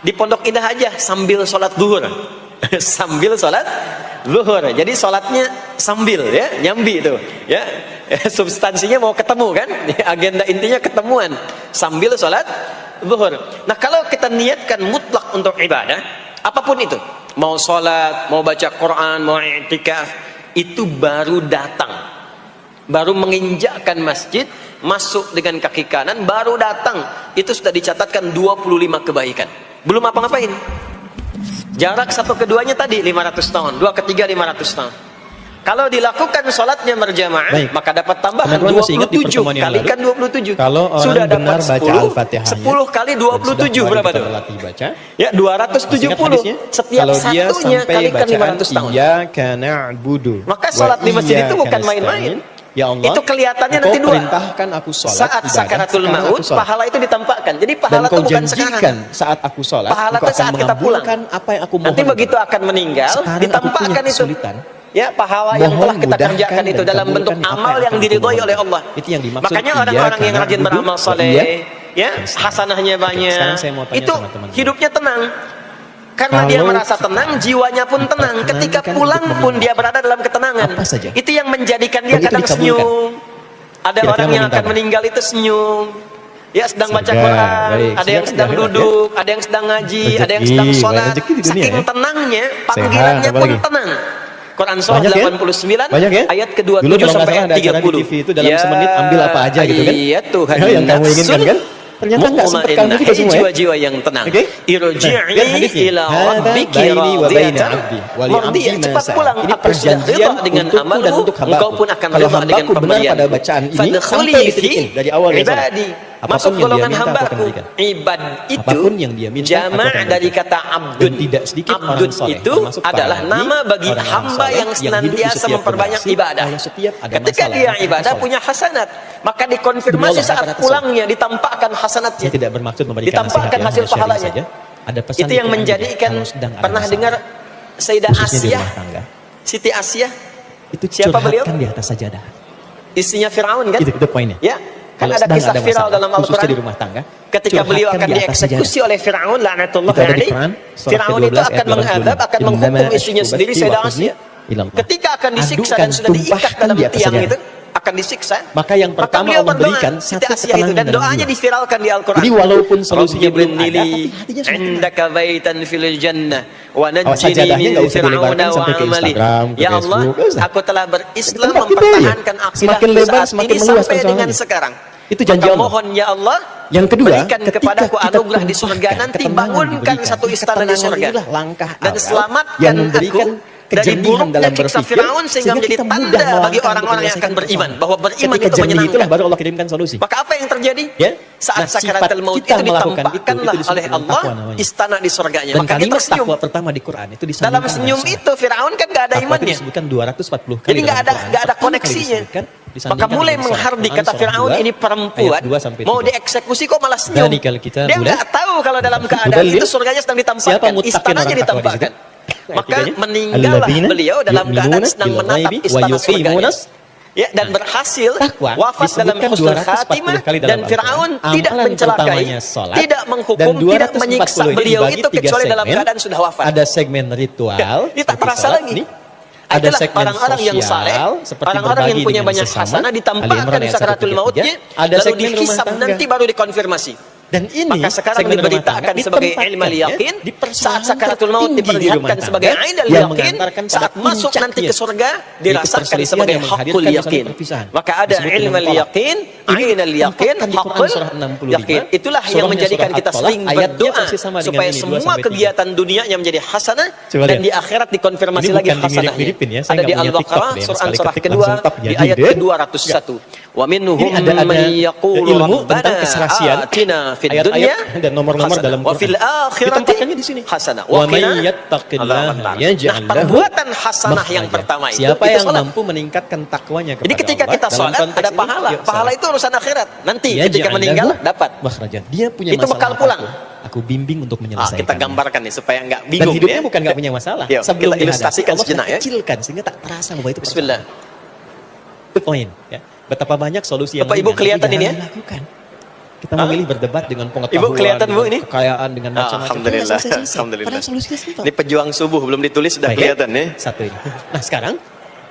Speaker 1: Di Pondok Indah aja, sambil sholat zuhur. Sambil sholat zuhur. Jadi sholatnya sambil, ya, nyambi itu, ya. Substansinya mau ketemu kan? Agenda intinya ketemuan sambil sholat zuhur. Nah, kalau kita niatkan mutlak untuk ibadah, apapun itu, mau sholat, mau baca Quran, mau i'tikaf, itu baru datang, baru menginjakkan masjid, masuk dengan kaki kanan, baru datang, itu sudah dicatatkan 25 kebaikan. Belum apa-ngapain. Jarak 1 keduanya tadi 500 tahun, 2 ketiga 500 tahun. Kalau dilakukan sholatnya berjamaah, maka dapat tambahan 27 kalikan 27.
Speaker 2: Kalau orang
Speaker 1: sudah
Speaker 2: benar
Speaker 1: dapat
Speaker 2: baca
Speaker 1: 10,
Speaker 2: Al-Fatihahnya,
Speaker 1: 10 kali 27 berapa tuh?
Speaker 2: Baca,
Speaker 1: ya 270. Setiap
Speaker 2: kalau dia
Speaker 1: satunya kalikan 500 tahun.
Speaker 2: Iyyaka na'budu.
Speaker 1: Maka sholat di masjid itu bukan main-main.
Speaker 2: Ya Allah,
Speaker 1: itu kelihatannya nanti dua.
Speaker 2: Perintahkan aku sholat,
Speaker 1: saat sakaratul maut, pahala itu ditampakkan. Jadi pahala itu bukan sekarang.
Speaker 2: Saat aku sholat,
Speaker 1: pahala itu saat kita pulang.
Speaker 2: Apa yang aku mohon.
Speaker 1: Nanti begitu akan meninggal, ditampakkan itu. Ya, pahala yang telah kita kerjakan itu dalam bentuk amal yang diridhoi oleh Allah.
Speaker 2: Itu yang dimaksud.
Speaker 1: Makanya orang-orang yang rajin beramal saleh, ya, hasanahnya banyak, itu hidupnya tenang. Karena dia merasa tenang, jiwanya pun tenang. Ketika pulang pun dia berada dalam ketenangan. Itu yang menjadikan dia kadang senyum. Ada orang yang akan meninggal itu senyum. Ya, sedang baca Quran, ada yang sedang duduk, ada yang sedang ngaji, ada yang sedang sholat. Saking tenangnya, panggilannya pun tenang. Quran surah 89 ayat ke-27 sampai ayat 30.
Speaker 2: TV itu dalam semenit ambil apa aja gitu kan?
Speaker 1: Iya, Tuhan
Speaker 2: yang kamu inginkan kan? Ternyata enggak sempat kamu juga semua ya.
Speaker 1: Jiwa-jiwa yang tenang. Irji'i ila rabbiki radiyatan mardiyah. Cepat pulang, aku sudah ridha dengan amalmu, engkau pun akan ridha dengan pemberian. Fadkhuli fi dari awal ibadi. Masuk golongan hambaku. Ibad itu jamak dari kata abdun. Abdun itu adalah nama bagi hamba yang senantiasa memperbanyak ibadah. Ketika dia ibadah punya hasanat, maka dikonfirmasi saat pulangnya ditampakkan hasanatnya.
Speaker 2: Tidak bermaksud memberikan
Speaker 1: ditampakkan hasil pahalanya. Itu yang menjadikan, pernah dengar Sayyidah Asyah, Siti Asyah,
Speaker 2: itu
Speaker 1: siapa beliau?
Speaker 2: Di atas sajadah.
Speaker 1: Istrinya Firaun kan?
Speaker 2: Itu poinnya.
Speaker 1: Ya. Kan ada kisah viral dalam Al-Quran
Speaker 2: di rumah tangga,
Speaker 1: ketika beliau akan dieksekusi oleh Firaun laknatullah alaihi. Firaun itu akan mengadab, akan menghukum istrinya sendiri Sayyidah Asyah. Ketika akan disiksa dan sudah diikat dalam tiang itu, akan disiksa,
Speaker 2: maka yang pertama Allah berikan
Speaker 1: satu ketenangan dan doanya diviralkan di Al-Quran.
Speaker 2: Jadi walaupun solusinya belum ada,
Speaker 1: indaka baitan fil jannah wa najjini min fir'auna wa amali. Ya Allah, aku telah berislam mempertahankan akidah saat ini sampai dengan sekarang.
Speaker 2: Itu janji Allah.
Speaker 1: Mohon ya Allah,
Speaker 2: yang kedua,
Speaker 1: berikan kepadaku anugerah di surga nanti, bangunkan satu istana di surga dan selamatkan aku dari
Speaker 2: kejernihan
Speaker 1: buruknya
Speaker 2: dalam
Speaker 1: siksa
Speaker 2: berpikir,
Speaker 1: Firaun sehingga menjadi
Speaker 2: kita mudah
Speaker 1: tanda bagi
Speaker 2: melangkah
Speaker 1: orang-orang
Speaker 2: untuk
Speaker 1: yang akan
Speaker 2: menyelesaikan
Speaker 1: beriman
Speaker 2: persoalan.
Speaker 1: bahwa beriman
Speaker 2: Ketika
Speaker 1: itu
Speaker 2: jernih itulah
Speaker 1: menyenangkan.
Speaker 2: baru Allah kirimkan solusi.
Speaker 1: Maka apa yang terjadi?
Speaker 2: Ya?
Speaker 1: Saat
Speaker 2: Nah,
Speaker 1: sakaratul
Speaker 2: sifat
Speaker 1: maut
Speaker 2: kita
Speaker 1: itu
Speaker 2: melakukan
Speaker 1: ditampakkanlah
Speaker 2: itu disebut
Speaker 1: oleh
Speaker 2: dengan
Speaker 1: Allah
Speaker 2: takwa namanya.
Speaker 1: istana di surganya.
Speaker 2: Dan
Speaker 1: Maka dia
Speaker 2: kalimat
Speaker 1: tersenyum.
Speaker 2: takwa pertama di Quran itu disebutkan
Speaker 1: Dalam senyum itu Firaun kan gak ada
Speaker 2: takwa itu
Speaker 1: imannya.
Speaker 2: disebutkan 240 kali.
Speaker 1: Jadi nggak
Speaker 2: dalam
Speaker 1: ada
Speaker 2: Quran.
Speaker 1: nggak ada
Speaker 2: Pertama kali
Speaker 1: koneksinya.
Speaker 2: disebutkan,
Speaker 1: Maka
Speaker 2: disandingkan
Speaker 1: mulai
Speaker 2: dengan
Speaker 1: menghardik
Speaker 2: Quran
Speaker 1: kata
Speaker 2: surah
Speaker 1: Firaun
Speaker 2: 2,
Speaker 1: ini perempuan
Speaker 2: ayat 2 sampai
Speaker 1: mau
Speaker 2: 3.
Speaker 1: dieksekusi kok malah senyum.
Speaker 2: Dzalikal kitab
Speaker 1: Dia
Speaker 2: hudan.
Speaker 1: nggak tahu kalau dalam keadaan
Speaker 2: Mudallil.
Speaker 1: itu surganya sedang
Speaker 2: Siapa
Speaker 1: ditampakkan,
Speaker 2: muttaqin
Speaker 1: istananya
Speaker 2: orang takwa di
Speaker 1: ditampakkan.
Speaker 2: situ?
Speaker 1: Maka
Speaker 2: Ayat 3-nya,
Speaker 1: meninggallah
Speaker 2: alladzina
Speaker 1: beliau dalam keadaan
Speaker 2: yu'minuna
Speaker 1: sedang
Speaker 2: bil
Speaker 1: menatap
Speaker 2: ghaibi wa
Speaker 1: istana
Speaker 2: yuqimuna
Speaker 1: surganya. Ya, dan berhasil
Speaker 2: takwa
Speaker 1: wafat dalam
Speaker 2: disebutkan
Speaker 1: husnul
Speaker 2: 240
Speaker 1: khatimah
Speaker 2: kali dalam
Speaker 1: dan Firaun
Speaker 2: Al-Quran.
Speaker 1: tidak
Speaker 2: Amalan
Speaker 1: mencelakai,
Speaker 2: pertamanya sholat,
Speaker 1: tidak menghukum,
Speaker 2: dan
Speaker 1: tidak
Speaker 2: 240
Speaker 1: menyiksa
Speaker 2: ini
Speaker 1: beliau
Speaker 2: dibagi
Speaker 1: itu
Speaker 2: 3
Speaker 1: kecuali dalam
Speaker 2: segmen.
Speaker 1: keadaan sudah wafat.
Speaker 2: Ada segmen ritual,
Speaker 1: Ya, ini tak
Speaker 2: seperti
Speaker 1: terasa
Speaker 2: sholat
Speaker 1: lagi.
Speaker 2: ini. Ada
Speaker 1: Adalah
Speaker 2: segmen
Speaker 1: orang-orang yang
Speaker 2: sosial,
Speaker 1: saleh,
Speaker 2: seperti
Speaker 1: orang-orang yang
Speaker 2: berbagi
Speaker 1: punya
Speaker 2: dengan
Speaker 1: banyak
Speaker 2: sesama.
Speaker 1: hasanah
Speaker 2: Ali
Speaker 1: ditampakkan
Speaker 2: Imran
Speaker 1: di
Speaker 2: ayat
Speaker 1: sakaratul
Speaker 2: 133.
Speaker 1: mautnya,
Speaker 2: Ada
Speaker 1: lalu
Speaker 2: segmen rumah
Speaker 1: dihisab
Speaker 2: tangga.
Speaker 1: nanti baru dikonfirmasi.
Speaker 2: Dan ini
Speaker 1: Maka sekarang
Speaker 2: segmen rumah
Speaker 1: diberitakan
Speaker 2: tangga
Speaker 1: sebagai
Speaker 2: ditempatkan,
Speaker 1: ilmal
Speaker 2: ya,
Speaker 1: yakin,
Speaker 2: di
Speaker 1: saat sakaratul maut
Speaker 2: tertinggi di rumah
Speaker 1: diperlihatkan
Speaker 2: tangga
Speaker 1: sebagai ainal
Speaker 2: yang
Speaker 1: yakin,
Speaker 2: mengantarkan pada
Speaker 1: saat masuk nanti
Speaker 2: puncaknya,
Speaker 1: ke surga
Speaker 2: yaitu
Speaker 1: dirasakan
Speaker 2: perselisihan
Speaker 1: sebagai
Speaker 2: yang
Speaker 1: hakul
Speaker 2: menghadirkan misalnya
Speaker 1: yakin.
Speaker 2: perpisahan.
Speaker 1: Maka ada
Speaker 2: Disebut dengan
Speaker 1: ilmal
Speaker 2: tolak.
Speaker 1: yakin,
Speaker 2: Ini
Speaker 1: ainal yakin,
Speaker 2: ditempatkan di Quran
Speaker 1: hakul
Speaker 2: surah 65.
Speaker 1: yakin. Itulah yang
Speaker 2: Surahnya
Speaker 1: menjadikan
Speaker 2: surah
Speaker 1: kita
Speaker 2: At-Tolak,
Speaker 1: sering
Speaker 2: ayatnya
Speaker 1: berdoa
Speaker 2: persis sama dengan
Speaker 1: supaya
Speaker 2: ini, 2
Speaker 1: semua
Speaker 2: sampai 3.
Speaker 1: kegiatan dunianya menjadi hasanah
Speaker 2: Coba
Speaker 1: dan
Speaker 2: lihat.
Speaker 1: di akhirat dikonfirmasi
Speaker 2: Ini
Speaker 1: lagi
Speaker 2: bukan di
Speaker 1: hasanahnya.
Speaker 2: mirip-miripin ya, saya
Speaker 1: Ada
Speaker 2: nggak
Speaker 1: di
Speaker 2: punya
Speaker 1: Al-Baqarah
Speaker 2: TikTok deh,
Speaker 1: surah
Speaker 2: sekali
Speaker 1: surah
Speaker 2: ketik
Speaker 1: kedua
Speaker 2: langsung tap
Speaker 1: di
Speaker 2: jadi
Speaker 1: ayat
Speaker 2: deh.
Speaker 1: ke-201. Wa minhum
Speaker 2: Ini ada
Speaker 1: man yaqulu
Speaker 2: ilmu tentang
Speaker 1: rabbana
Speaker 2: keserasian,
Speaker 1: atina fid
Speaker 2: ayat-ayat
Speaker 1: dunya
Speaker 2: dan nomor-nomor
Speaker 1: hasanah,
Speaker 2: dalam
Speaker 1: wa
Speaker 2: Quran.
Speaker 1: fil akhirati
Speaker 2: Ditempatkannya di sini.
Speaker 1: hasanah
Speaker 2: Wa
Speaker 1: wa
Speaker 2: may
Speaker 1: qina
Speaker 2: yattaqillaha
Speaker 1: adzabannar.
Speaker 2: yaj'al
Speaker 1: Nah,
Speaker 2: lahu
Speaker 1: perbuatan hasanah yang
Speaker 2: makhraja.
Speaker 1: pertama
Speaker 2: Siapa
Speaker 1: itu
Speaker 2: yang
Speaker 1: salat.
Speaker 2: mampu meningkatkan takwanya kepada
Speaker 1: Jadi ketika
Speaker 2: Allah,
Speaker 1: kita
Speaker 2: dalam
Speaker 1: sholat
Speaker 2: konteks
Speaker 1: ada
Speaker 2: ini,
Speaker 1: pahala.
Speaker 2: yuk,
Speaker 1: Pahala
Speaker 2: sholat.
Speaker 1: itu urusan akhirat. Nanti
Speaker 2: Ya,
Speaker 1: ketika
Speaker 2: ja'al
Speaker 1: meninggal
Speaker 2: lahu
Speaker 1: dapat.
Speaker 2: makhraja. Dia punya
Speaker 1: Itu
Speaker 2: masalah
Speaker 1: bekal
Speaker 2: apa
Speaker 1: pulang.
Speaker 2: Aku bimbing untuk menyelesaikan.
Speaker 1: Kita gambarkan nih supaya nggak
Speaker 2: Dan
Speaker 1: bingung
Speaker 2: hidupnya
Speaker 1: ya.
Speaker 2: bukan nggak punya masalah.
Speaker 1: Yuk,
Speaker 2: Sebelum
Speaker 1: kita ilustrasikan
Speaker 2: dihadapi, Allah
Speaker 1: sejenak ya.
Speaker 2: kecilkan sehingga tak terasa bahwa itu
Speaker 1: Bismillah.
Speaker 2: Itu poin. Ya. Betapa banyak solusi yang
Speaker 1: Bapak Ibu
Speaker 2: ringan,
Speaker 1: kelihatan
Speaker 2: tapi
Speaker 1: ini ya?
Speaker 2: jarang dilakukan. Kita memilih berdebat dengan pengetahuan,
Speaker 1: Ibu kelihatan, Bu, ini?
Speaker 2: kekayaan dengan macam-macam.
Speaker 1: Alhamdulillah.
Speaker 2: Tidak selesai-selesai.
Speaker 1: Alhamdulillah.
Speaker 2: Padahal solusinya simpel.
Speaker 1: Ini pejuang subuh belum ditulis sudah
Speaker 2: Baik,
Speaker 1: kelihatan ya.
Speaker 2: Satu ini. Nah sekarang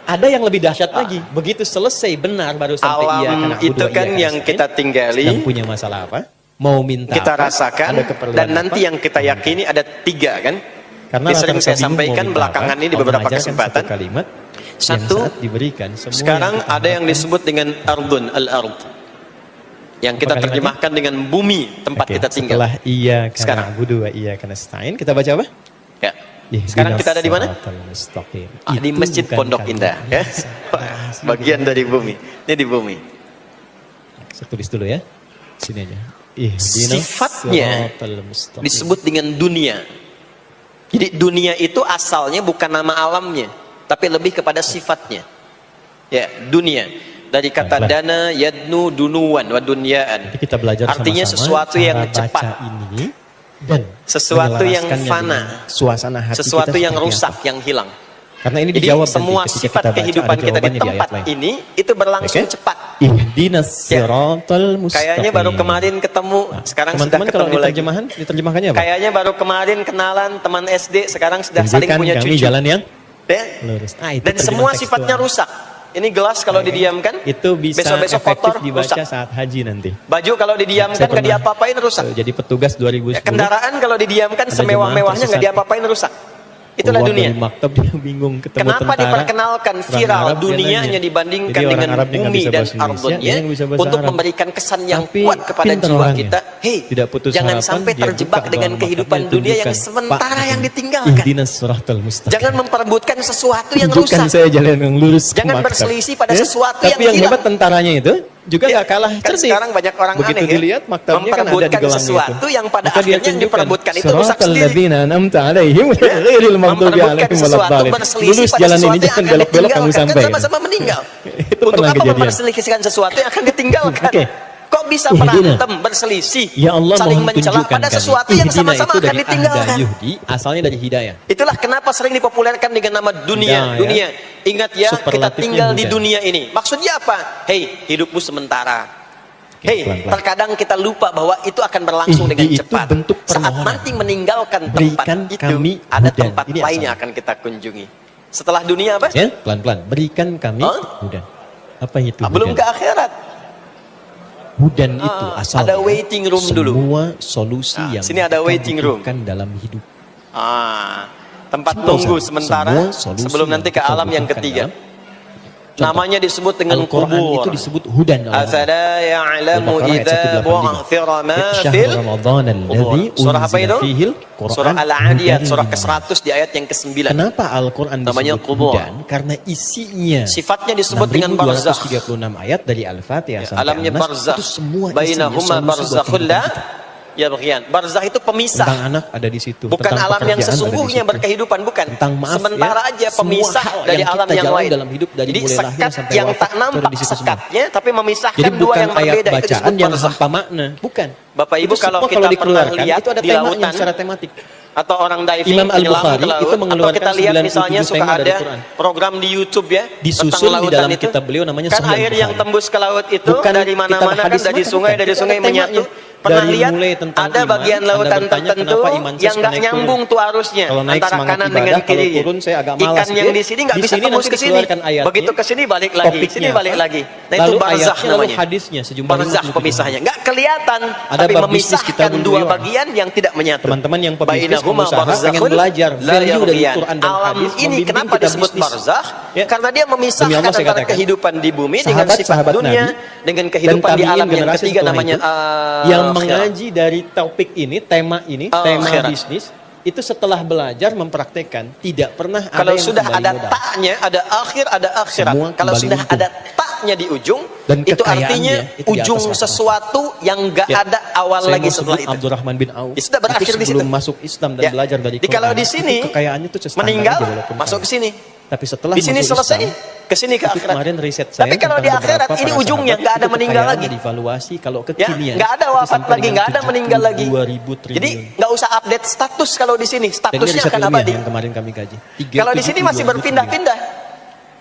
Speaker 2: ada yang lebih dahsyat lagi. Begitu selesai benar baru sampai iya
Speaker 1: Alam
Speaker 2: karena
Speaker 1: itu kan yang kita tinggali,
Speaker 2: sedang punya masalah apa? Mau minta
Speaker 1: kita
Speaker 2: apa?
Speaker 1: rasakan,
Speaker 2: Ada keperluan
Speaker 1: dan nanti
Speaker 2: apa?
Speaker 1: yang kita yakini ada 3 kan.
Speaker 2: Karena
Speaker 1: Ini sering
Speaker 2: rata-rata
Speaker 1: saya
Speaker 2: bingung mau
Speaker 1: sampaikan
Speaker 2: minta
Speaker 1: belakangan
Speaker 2: apa,
Speaker 1: ini di
Speaker 2: Allah
Speaker 1: beberapa
Speaker 2: mengajarkan
Speaker 1: kesempatan.
Speaker 2: satu kalimat
Speaker 1: Satu,
Speaker 2: yang saat diberikan semua
Speaker 1: Sekarang
Speaker 2: yang kita
Speaker 1: ada yang
Speaker 2: harapkan.
Speaker 1: disebut dengan ardun al-ard. Yang kita
Speaker 2: Apa kalimatnya?
Speaker 1: terjemahkan dengan bumi tempat
Speaker 2: Oke,
Speaker 1: kita tinggal.
Speaker 2: Setelah iya
Speaker 1: Sekarang.
Speaker 2: karena budu wa iya karena stain, kita baca apa?
Speaker 1: Ya. Sekarang kita ada di mana? Di
Speaker 2: Itu
Speaker 1: Masjid
Speaker 2: bukan
Speaker 1: Pondok
Speaker 2: kalimat
Speaker 1: Indah ya.
Speaker 2: biasa.
Speaker 1: Bagian dari bumi. Ini di bumi.
Speaker 2: Saya tulis dulu ya. Sini aja.
Speaker 1: Sifatnya disebut dengan dunia. Jadi dunia itu asalnya bukan nama alamnya, tapi lebih kepada sifatnya. Ya, dunia. Dari kata
Speaker 2: Baiklah.
Speaker 1: dana, yadnu, dunuan, wa dunyaan.
Speaker 2: Jadi kita belajar
Speaker 1: Artinya
Speaker 2: sama-sama
Speaker 1: sesuatu yang
Speaker 2: cara baca
Speaker 1: cepat.
Speaker 2: ini dan
Speaker 1: Sesuatu yang
Speaker 2: menyelaraskannya
Speaker 1: fana.
Speaker 2: dengan suasana hati
Speaker 1: Sesuatu
Speaker 2: kita
Speaker 1: yang
Speaker 2: seperti
Speaker 1: rusak,
Speaker 2: apa.
Speaker 1: yang hilang.
Speaker 2: Karena ini
Speaker 1: Jadi
Speaker 2: dijawab nanti
Speaker 1: semua
Speaker 2: ketika
Speaker 1: sifat
Speaker 2: kita baca,
Speaker 1: kehidupan
Speaker 2: ada
Speaker 1: kita di
Speaker 2: jawabannya
Speaker 1: tempat
Speaker 2: ayat lain.
Speaker 1: ini itu berlangsung
Speaker 2: Oke?
Speaker 1: cepat.
Speaker 2: Ihdinas siratal mustaqim.
Speaker 1: Kayaknya baru kemarin ketemu, sekarang sudah
Speaker 2: Teman-teman kalau
Speaker 1: ketemu lagi.
Speaker 2: diterjemahkannya apa?
Speaker 1: Kayaknya baru kemarin kenalan teman SD, sekarang sudah saling
Speaker 2: Tunjukkan
Speaker 1: punya
Speaker 2: kami
Speaker 1: cucu.
Speaker 2: jalan yang
Speaker 1: Ya?
Speaker 2: lurus. Ah, itu
Speaker 1: Dan
Speaker 2: terjemahan
Speaker 1: semua
Speaker 2: tekstual.
Speaker 1: sifatnya rusak. Ini gelas kalau didiamkan,
Speaker 2: Itu bisa
Speaker 1: besok-besok
Speaker 2: efektif
Speaker 1: kotor,
Speaker 2: dibaca
Speaker 1: rusak.
Speaker 2: saat haji nanti.
Speaker 1: Baju kalau didiamkan
Speaker 2: Saya
Speaker 1: nggak
Speaker 2: pernah,
Speaker 1: diapa-apain rusak.
Speaker 2: Jadi petugas 2010.
Speaker 1: Ya, kendaraan kalau didiamkan
Speaker 2: Ada
Speaker 1: semewah-mewahnya nggak
Speaker 2: jemaah
Speaker 1: diapa-apain rusak. Itulah
Speaker 2: keluar
Speaker 1: dunia.
Speaker 2: dari maktab dia bingung ketemu
Speaker 1: Kenapa
Speaker 2: tentara.
Speaker 1: diperkenalkan
Speaker 2: Orang
Speaker 1: viral
Speaker 2: Arab, dia
Speaker 1: dunianya
Speaker 2: nanya.
Speaker 1: dibandingkan
Speaker 2: Jadi orang
Speaker 1: dengan
Speaker 2: Arabnya nggak
Speaker 1: bumi
Speaker 2: bisa
Speaker 1: dan
Speaker 2: bahasa Indonesia,
Speaker 1: ardunnya
Speaker 2: dia yang bisa bahasa
Speaker 1: untuk
Speaker 2: Arab.
Speaker 1: memberikan kesan yang
Speaker 2: Tapi
Speaker 1: kuat kepada
Speaker 2: pintar
Speaker 1: jiwa
Speaker 2: orangnya.
Speaker 1: kita. Hei,
Speaker 2: Tidak putus
Speaker 1: jangan
Speaker 2: harapan,
Speaker 1: sampai
Speaker 2: dia
Speaker 1: terjebak
Speaker 2: buka
Speaker 1: dengan
Speaker 2: doa
Speaker 1: kehidupan
Speaker 2: maktabnya,
Speaker 1: dunia yang
Speaker 2: tunjukkan,
Speaker 1: sementara
Speaker 2: Pak,
Speaker 1: yang ditinggalkan.
Speaker 2: Ihdinas siratal mustaqim.
Speaker 1: Jangan memperebutkan sesuatu yang
Speaker 2: Tunjukkan
Speaker 1: rusak.
Speaker 2: saya jalan yang lurus ke
Speaker 1: Jangan
Speaker 2: maktab.
Speaker 1: berselisih pada
Speaker 2: Ya?
Speaker 1: sesuatu
Speaker 2: Tapi
Speaker 1: yang
Speaker 2: yang
Speaker 1: hilang.
Speaker 2: hebat tentaranya itu juga
Speaker 1: Ya,
Speaker 2: nggak kalah
Speaker 1: kan
Speaker 2: cerdik.
Speaker 1: sekarang banyak orang
Speaker 2: Begitu
Speaker 1: aneh ya,
Speaker 2: dilihat maktabnya kan ada di
Speaker 1: memperebutkan
Speaker 2: gelangnya
Speaker 1: sesuatu
Speaker 2: itu.
Speaker 1: yang pada
Speaker 2: Maka dia
Speaker 1: akhirnya yang
Speaker 2: tunjukkan,
Speaker 1: diperebutkan itu rusak
Speaker 2: "Siratal
Speaker 1: sendiri."
Speaker 2: ladzina an'amta alaihim ghairil maghdubi
Speaker 1: Memperebutkan
Speaker 2: alaihim
Speaker 1: sesuatu
Speaker 2: waladdallin.
Speaker 1: berselisih
Speaker 2: Lurus
Speaker 1: pada
Speaker 2: jalan
Speaker 1: sesuatu
Speaker 2: ini
Speaker 1: yang
Speaker 2: jangan
Speaker 1: akan
Speaker 2: belok-belok kamu
Speaker 1: ditinggalkan. Kan
Speaker 2: sampai.
Speaker 1: sama-sama meninggal.
Speaker 2: Itu
Speaker 1: Untuk
Speaker 2: pernah
Speaker 1: apa
Speaker 2: kejadian.
Speaker 1: memperselisihkan sesuatu yang akan ditinggalkan?
Speaker 2: Oke.
Speaker 1: Kok bisa
Speaker 2: Ihdina.
Speaker 1: berantem, berselisih,
Speaker 2: Ya Allah
Speaker 1: saling
Speaker 2: mohon
Speaker 1: mencela
Speaker 2: tunjukkan
Speaker 1: pada
Speaker 2: kami.
Speaker 1: sesuatu yang
Speaker 2: Ihdina
Speaker 1: sama-sama
Speaker 2: itu
Speaker 1: akan
Speaker 2: dari
Speaker 1: ditinggalkan?
Speaker 2: ahda yuhdi, asalnya dari hidayah.
Speaker 1: Itulah kenapa sering dipopulerkan dengan nama dunia.
Speaker 2: Hidayah.
Speaker 1: Dunia. Ingat ya, kita
Speaker 2: Superlatifnya
Speaker 1: tinggal di
Speaker 2: hudan.
Speaker 1: dunia ini. Maksudnya apa? Hei, hidupmu sementara.
Speaker 2: Oke,
Speaker 1: Hei,
Speaker 2: pelan-pelan.
Speaker 1: terkadang kita lupa bahwa itu akan berlangsung dengan
Speaker 2: Itu
Speaker 1: cepat.
Speaker 2: bentuk
Speaker 1: Saat
Speaker 2: permohonan.
Speaker 1: nanti meninggalkan
Speaker 2: Berikan
Speaker 1: tempat
Speaker 2: kami
Speaker 1: itu, ada
Speaker 2: hudan.
Speaker 1: tempat
Speaker 2: Ini
Speaker 1: lain yang
Speaker 2: asalnya.
Speaker 1: akan kita kunjungi. Setelah dunia apa?
Speaker 2: Ya, pelan-pelan. Berikan kami
Speaker 1: Hah?
Speaker 2: hudan. Apa itu
Speaker 1: Belum
Speaker 2: hudan?
Speaker 1: ke akhirat.
Speaker 2: Hudan itu asalnya
Speaker 1: ada waiting room dulu.
Speaker 2: semua solusi
Speaker 1: Nah,
Speaker 2: yang
Speaker 1: sini ada
Speaker 2: kita
Speaker 1: waiting room.
Speaker 2: butuhkan dalam hidup.
Speaker 1: Tempat
Speaker 2: Simpel
Speaker 1: tunggu
Speaker 2: saja.
Speaker 1: sementara
Speaker 2: Semua solusi
Speaker 1: sebelum
Speaker 2: yang
Speaker 1: nanti ke
Speaker 2: kita
Speaker 1: alam yang
Speaker 2: butuhkan
Speaker 1: ketiga.
Speaker 2: dalam Contoh,
Speaker 1: namanya disebut dengan
Speaker 2: Al-Quran
Speaker 1: kubur.
Speaker 2: itu disebut hudan oleh Allah.
Speaker 1: Afala ya'lamu
Speaker 2: Al-Baqarah ayat
Speaker 1: idza
Speaker 2: 185.
Speaker 1: bu'thira ma
Speaker 2: Syahr
Speaker 1: fil
Speaker 2: Ramadan alladzi
Speaker 1: Surah apa itu?
Speaker 2: unzila fihil Qur'an.
Speaker 1: Surah Al-Adiyat,
Speaker 2: hudan
Speaker 1: surah
Speaker 2: linnas.
Speaker 1: ke-100 di ayat yang ke-9.
Speaker 2: Kenapa Al-Quran
Speaker 1: Namanya
Speaker 2: disebut
Speaker 1: kubur.
Speaker 2: hudan? Karena isinya
Speaker 1: Sifatnya disebut dengan barzakh.
Speaker 2: 6.236 ayat dari Al-Fatihah sampai
Speaker 1: Alamnya
Speaker 2: An-Nas,
Speaker 1: barzakh.
Speaker 2: itu semua
Speaker 1: Bainahuma barzakhul la yabghiyan. Barzakh itu pemisah.
Speaker 2: tentang anak ada di situ.
Speaker 1: Bukan
Speaker 2: tentang
Speaker 1: alam yang
Speaker 2: pekerjaan ada di
Speaker 1: sesungguhnya
Speaker 2: situ.
Speaker 1: berkehidupan, bukan.
Speaker 2: Tentang maaf
Speaker 1: Sementara
Speaker 2: ya,
Speaker 1: aja
Speaker 2: semua
Speaker 1: pemisah
Speaker 2: hal
Speaker 1: dari
Speaker 2: yang
Speaker 1: alam
Speaker 2: kita
Speaker 1: yang
Speaker 2: jalani
Speaker 1: lain.
Speaker 2: dalam hidup dari
Speaker 1: Jadi
Speaker 2: mulai lahir
Speaker 1: sekat
Speaker 2: sampai
Speaker 1: yang
Speaker 2: wafat
Speaker 1: tak
Speaker 2: itu ada
Speaker 1: nampak
Speaker 2: di situ semua.
Speaker 1: sekatnya, tapi memisahkan
Speaker 2: Jadi
Speaker 1: dua
Speaker 2: bukan
Speaker 1: yang
Speaker 2: ayat
Speaker 1: berbeda. Itu
Speaker 2: bacaan
Speaker 1: disebut
Speaker 2: yang
Speaker 1: barzakh.
Speaker 2: tanpa makna, bukan.
Speaker 1: Bapak Ibu,
Speaker 2: Itu
Speaker 1: kalau
Speaker 2: semua
Speaker 1: kita pernah
Speaker 2: dikeluarkan,
Speaker 1: lihat
Speaker 2: itu ada
Speaker 1: di
Speaker 2: temanya
Speaker 1: lautan,
Speaker 2: secara tematik.
Speaker 1: atau orang diving
Speaker 2: Imam
Speaker 1: penyelam
Speaker 2: Al-Bukhari
Speaker 1: ke laut,
Speaker 2: itu
Speaker 1: atau
Speaker 2: mengeluarkan
Speaker 1: kita lihat
Speaker 2: 97
Speaker 1: misalnya suka
Speaker 2: tema dari
Speaker 1: ada
Speaker 2: Quran.
Speaker 1: program di YouTube ya
Speaker 2: Disusun
Speaker 1: tentang
Speaker 2: di
Speaker 1: lautan
Speaker 2: dalam
Speaker 1: itu,
Speaker 2: kitab beliau namanya
Speaker 1: kan
Speaker 2: Sahih
Speaker 1: air yang
Speaker 2: Al-Bukhari.
Speaker 1: tembus ke laut itu
Speaker 2: Bukan
Speaker 1: dari mana-mana
Speaker 2: kitab
Speaker 1: kan,
Speaker 2: hadis
Speaker 1: dari
Speaker 2: mata,
Speaker 1: sungai
Speaker 2: bukan.
Speaker 1: dari
Speaker 2: Itu
Speaker 1: sungai
Speaker 2: ada
Speaker 1: menyatu.
Speaker 2: temanya.
Speaker 1: Pernah
Speaker 2: Dari
Speaker 1: lihat
Speaker 2: mulai tentang
Speaker 1: ada
Speaker 2: iman,
Speaker 1: bagian
Speaker 2: Anda
Speaker 1: lautan
Speaker 2: bertanya
Speaker 1: tertentu
Speaker 2: kenapa iman saya
Speaker 1: yang
Speaker 2: suka
Speaker 1: nggak
Speaker 2: naik
Speaker 1: nyambung
Speaker 2: turun.
Speaker 1: tuh arusnya
Speaker 2: Kalau naik
Speaker 1: antara
Speaker 2: semangat
Speaker 1: kanan
Speaker 2: ibadah,
Speaker 1: dengan
Speaker 2: kalau
Speaker 1: kirinya.
Speaker 2: turun saya agak malas
Speaker 1: Ikan
Speaker 2: gitu
Speaker 1: yang
Speaker 2: ya.
Speaker 1: di sini nggak
Speaker 2: Di
Speaker 1: bisa
Speaker 2: sini
Speaker 1: tembus
Speaker 2: nanti
Speaker 1: ke sini,
Speaker 2: dikeluarkan ayatnya.
Speaker 1: begitu ke sini balik lagi,
Speaker 2: Topiknya
Speaker 1: sini balik
Speaker 2: apa?
Speaker 1: lagi. Nah itu
Speaker 2: Lalu
Speaker 1: barzakh
Speaker 2: ayatnya, lalu
Speaker 1: namanya.
Speaker 2: hadisnya sejumlah
Speaker 1: Barzakh
Speaker 2: 57.
Speaker 1: pemisahnya nggak kelihatan,
Speaker 2: Ada
Speaker 1: tapi
Speaker 2: bab bisnis kita
Speaker 1: memisahkan dua
Speaker 2: beliau.
Speaker 1: bagian yang tidak menyatu.
Speaker 2: Teman-teman yang pebisnis,
Speaker 1: Bainahuma
Speaker 2: pengusaha, pengen
Speaker 1: barzakhun
Speaker 2: belajar
Speaker 1: la
Speaker 2: value dari
Speaker 1: yabghiyan.
Speaker 2: Quran dan
Speaker 1: Alam
Speaker 2: hadis,
Speaker 1: ini
Speaker 2: membimbing
Speaker 1: kenapa
Speaker 2: kita
Speaker 1: disebut
Speaker 2: bisnis.
Speaker 1: barzakh?
Speaker 2: Ya.
Speaker 1: Karena dia memisahkan
Speaker 2: Demi Allah saya
Speaker 1: antara
Speaker 2: katakan.
Speaker 1: kehidupan di bumi dengan sifat
Speaker 2: Sahabat
Speaker 1: dunia
Speaker 2: Nabi
Speaker 1: dengan
Speaker 2: dan
Speaker 1: kehidupan di
Speaker 2: tabi'in
Speaker 1: alam yang
Speaker 2: generasi
Speaker 1: ketiga
Speaker 2: setelah
Speaker 1: namanya
Speaker 2: itu, yang mengaji dari topik ini, tema
Speaker 1: Akhirat.
Speaker 2: bisnis, itu setelah belajar mempraktekkan tidak pernah
Speaker 1: kalau
Speaker 2: ada yang
Speaker 1: sudah
Speaker 2: kembali
Speaker 1: ada
Speaker 2: modal.
Speaker 1: taknya, ada akhir, ada akhirat.
Speaker 2: Semua
Speaker 1: Kalau
Speaker 2: kembali
Speaker 1: sudah
Speaker 2: untung.
Speaker 1: ada taknya di ujung,
Speaker 2: Dan
Speaker 1: itu
Speaker 2: kekayaannya
Speaker 1: artinya
Speaker 2: itu di atas
Speaker 1: ujung
Speaker 2: rata-rata.
Speaker 1: sesuatu yang gak
Speaker 2: Ya.
Speaker 1: ada awal
Speaker 2: Saya
Speaker 1: lagi
Speaker 2: mau
Speaker 1: setelah
Speaker 2: sebut
Speaker 1: itu.
Speaker 2: Abdurrahman bin Auf.
Speaker 1: Ya, sudah berakhir
Speaker 2: itu
Speaker 1: di
Speaker 2: sebelum
Speaker 1: situ.
Speaker 2: masuk Islam dan
Speaker 1: Ya.
Speaker 2: belajar dari
Speaker 1: Jadi kalau
Speaker 2: Quran,
Speaker 1: di sini
Speaker 2: itu kekayaannya itu standar
Speaker 1: meninggal
Speaker 2: aja walaupun
Speaker 1: masuk ke
Speaker 2: kaya.
Speaker 1: sini.
Speaker 2: Tapi setelah
Speaker 1: Di sini
Speaker 2: masuk
Speaker 1: selesai,
Speaker 2: Islam,
Speaker 1: ke sini ke
Speaker 2: itu
Speaker 1: akhirat.
Speaker 2: kemarin riset saya
Speaker 1: Tapi kalau di
Speaker 2: tentang
Speaker 1: akhirat
Speaker 2: beberapa
Speaker 1: ini
Speaker 2: para
Speaker 1: ujungnya
Speaker 2: sahabat,
Speaker 1: nggak ada
Speaker 2: itu
Speaker 1: meninggal
Speaker 2: kekayaannya
Speaker 1: lagi.
Speaker 2: divaluasi kalau
Speaker 1: Ya,
Speaker 2: kekinian.
Speaker 1: nggak ada
Speaker 2: itu
Speaker 1: wafat
Speaker 2: sampai
Speaker 1: lagi,
Speaker 2: dengan
Speaker 1: nggak ada meninggal lagi.
Speaker 2: 72.000 triliun.
Speaker 1: Jadi nggak usah update status kalau di sini,
Speaker 2: Dan ini
Speaker 1: statusnya
Speaker 2: riset
Speaker 1: akan
Speaker 2: ilmiah
Speaker 1: abadi.
Speaker 2: yang kemarin kami kaji.
Speaker 1: Kalau di sini masih
Speaker 2: 37.000
Speaker 1: berpindah-pindah.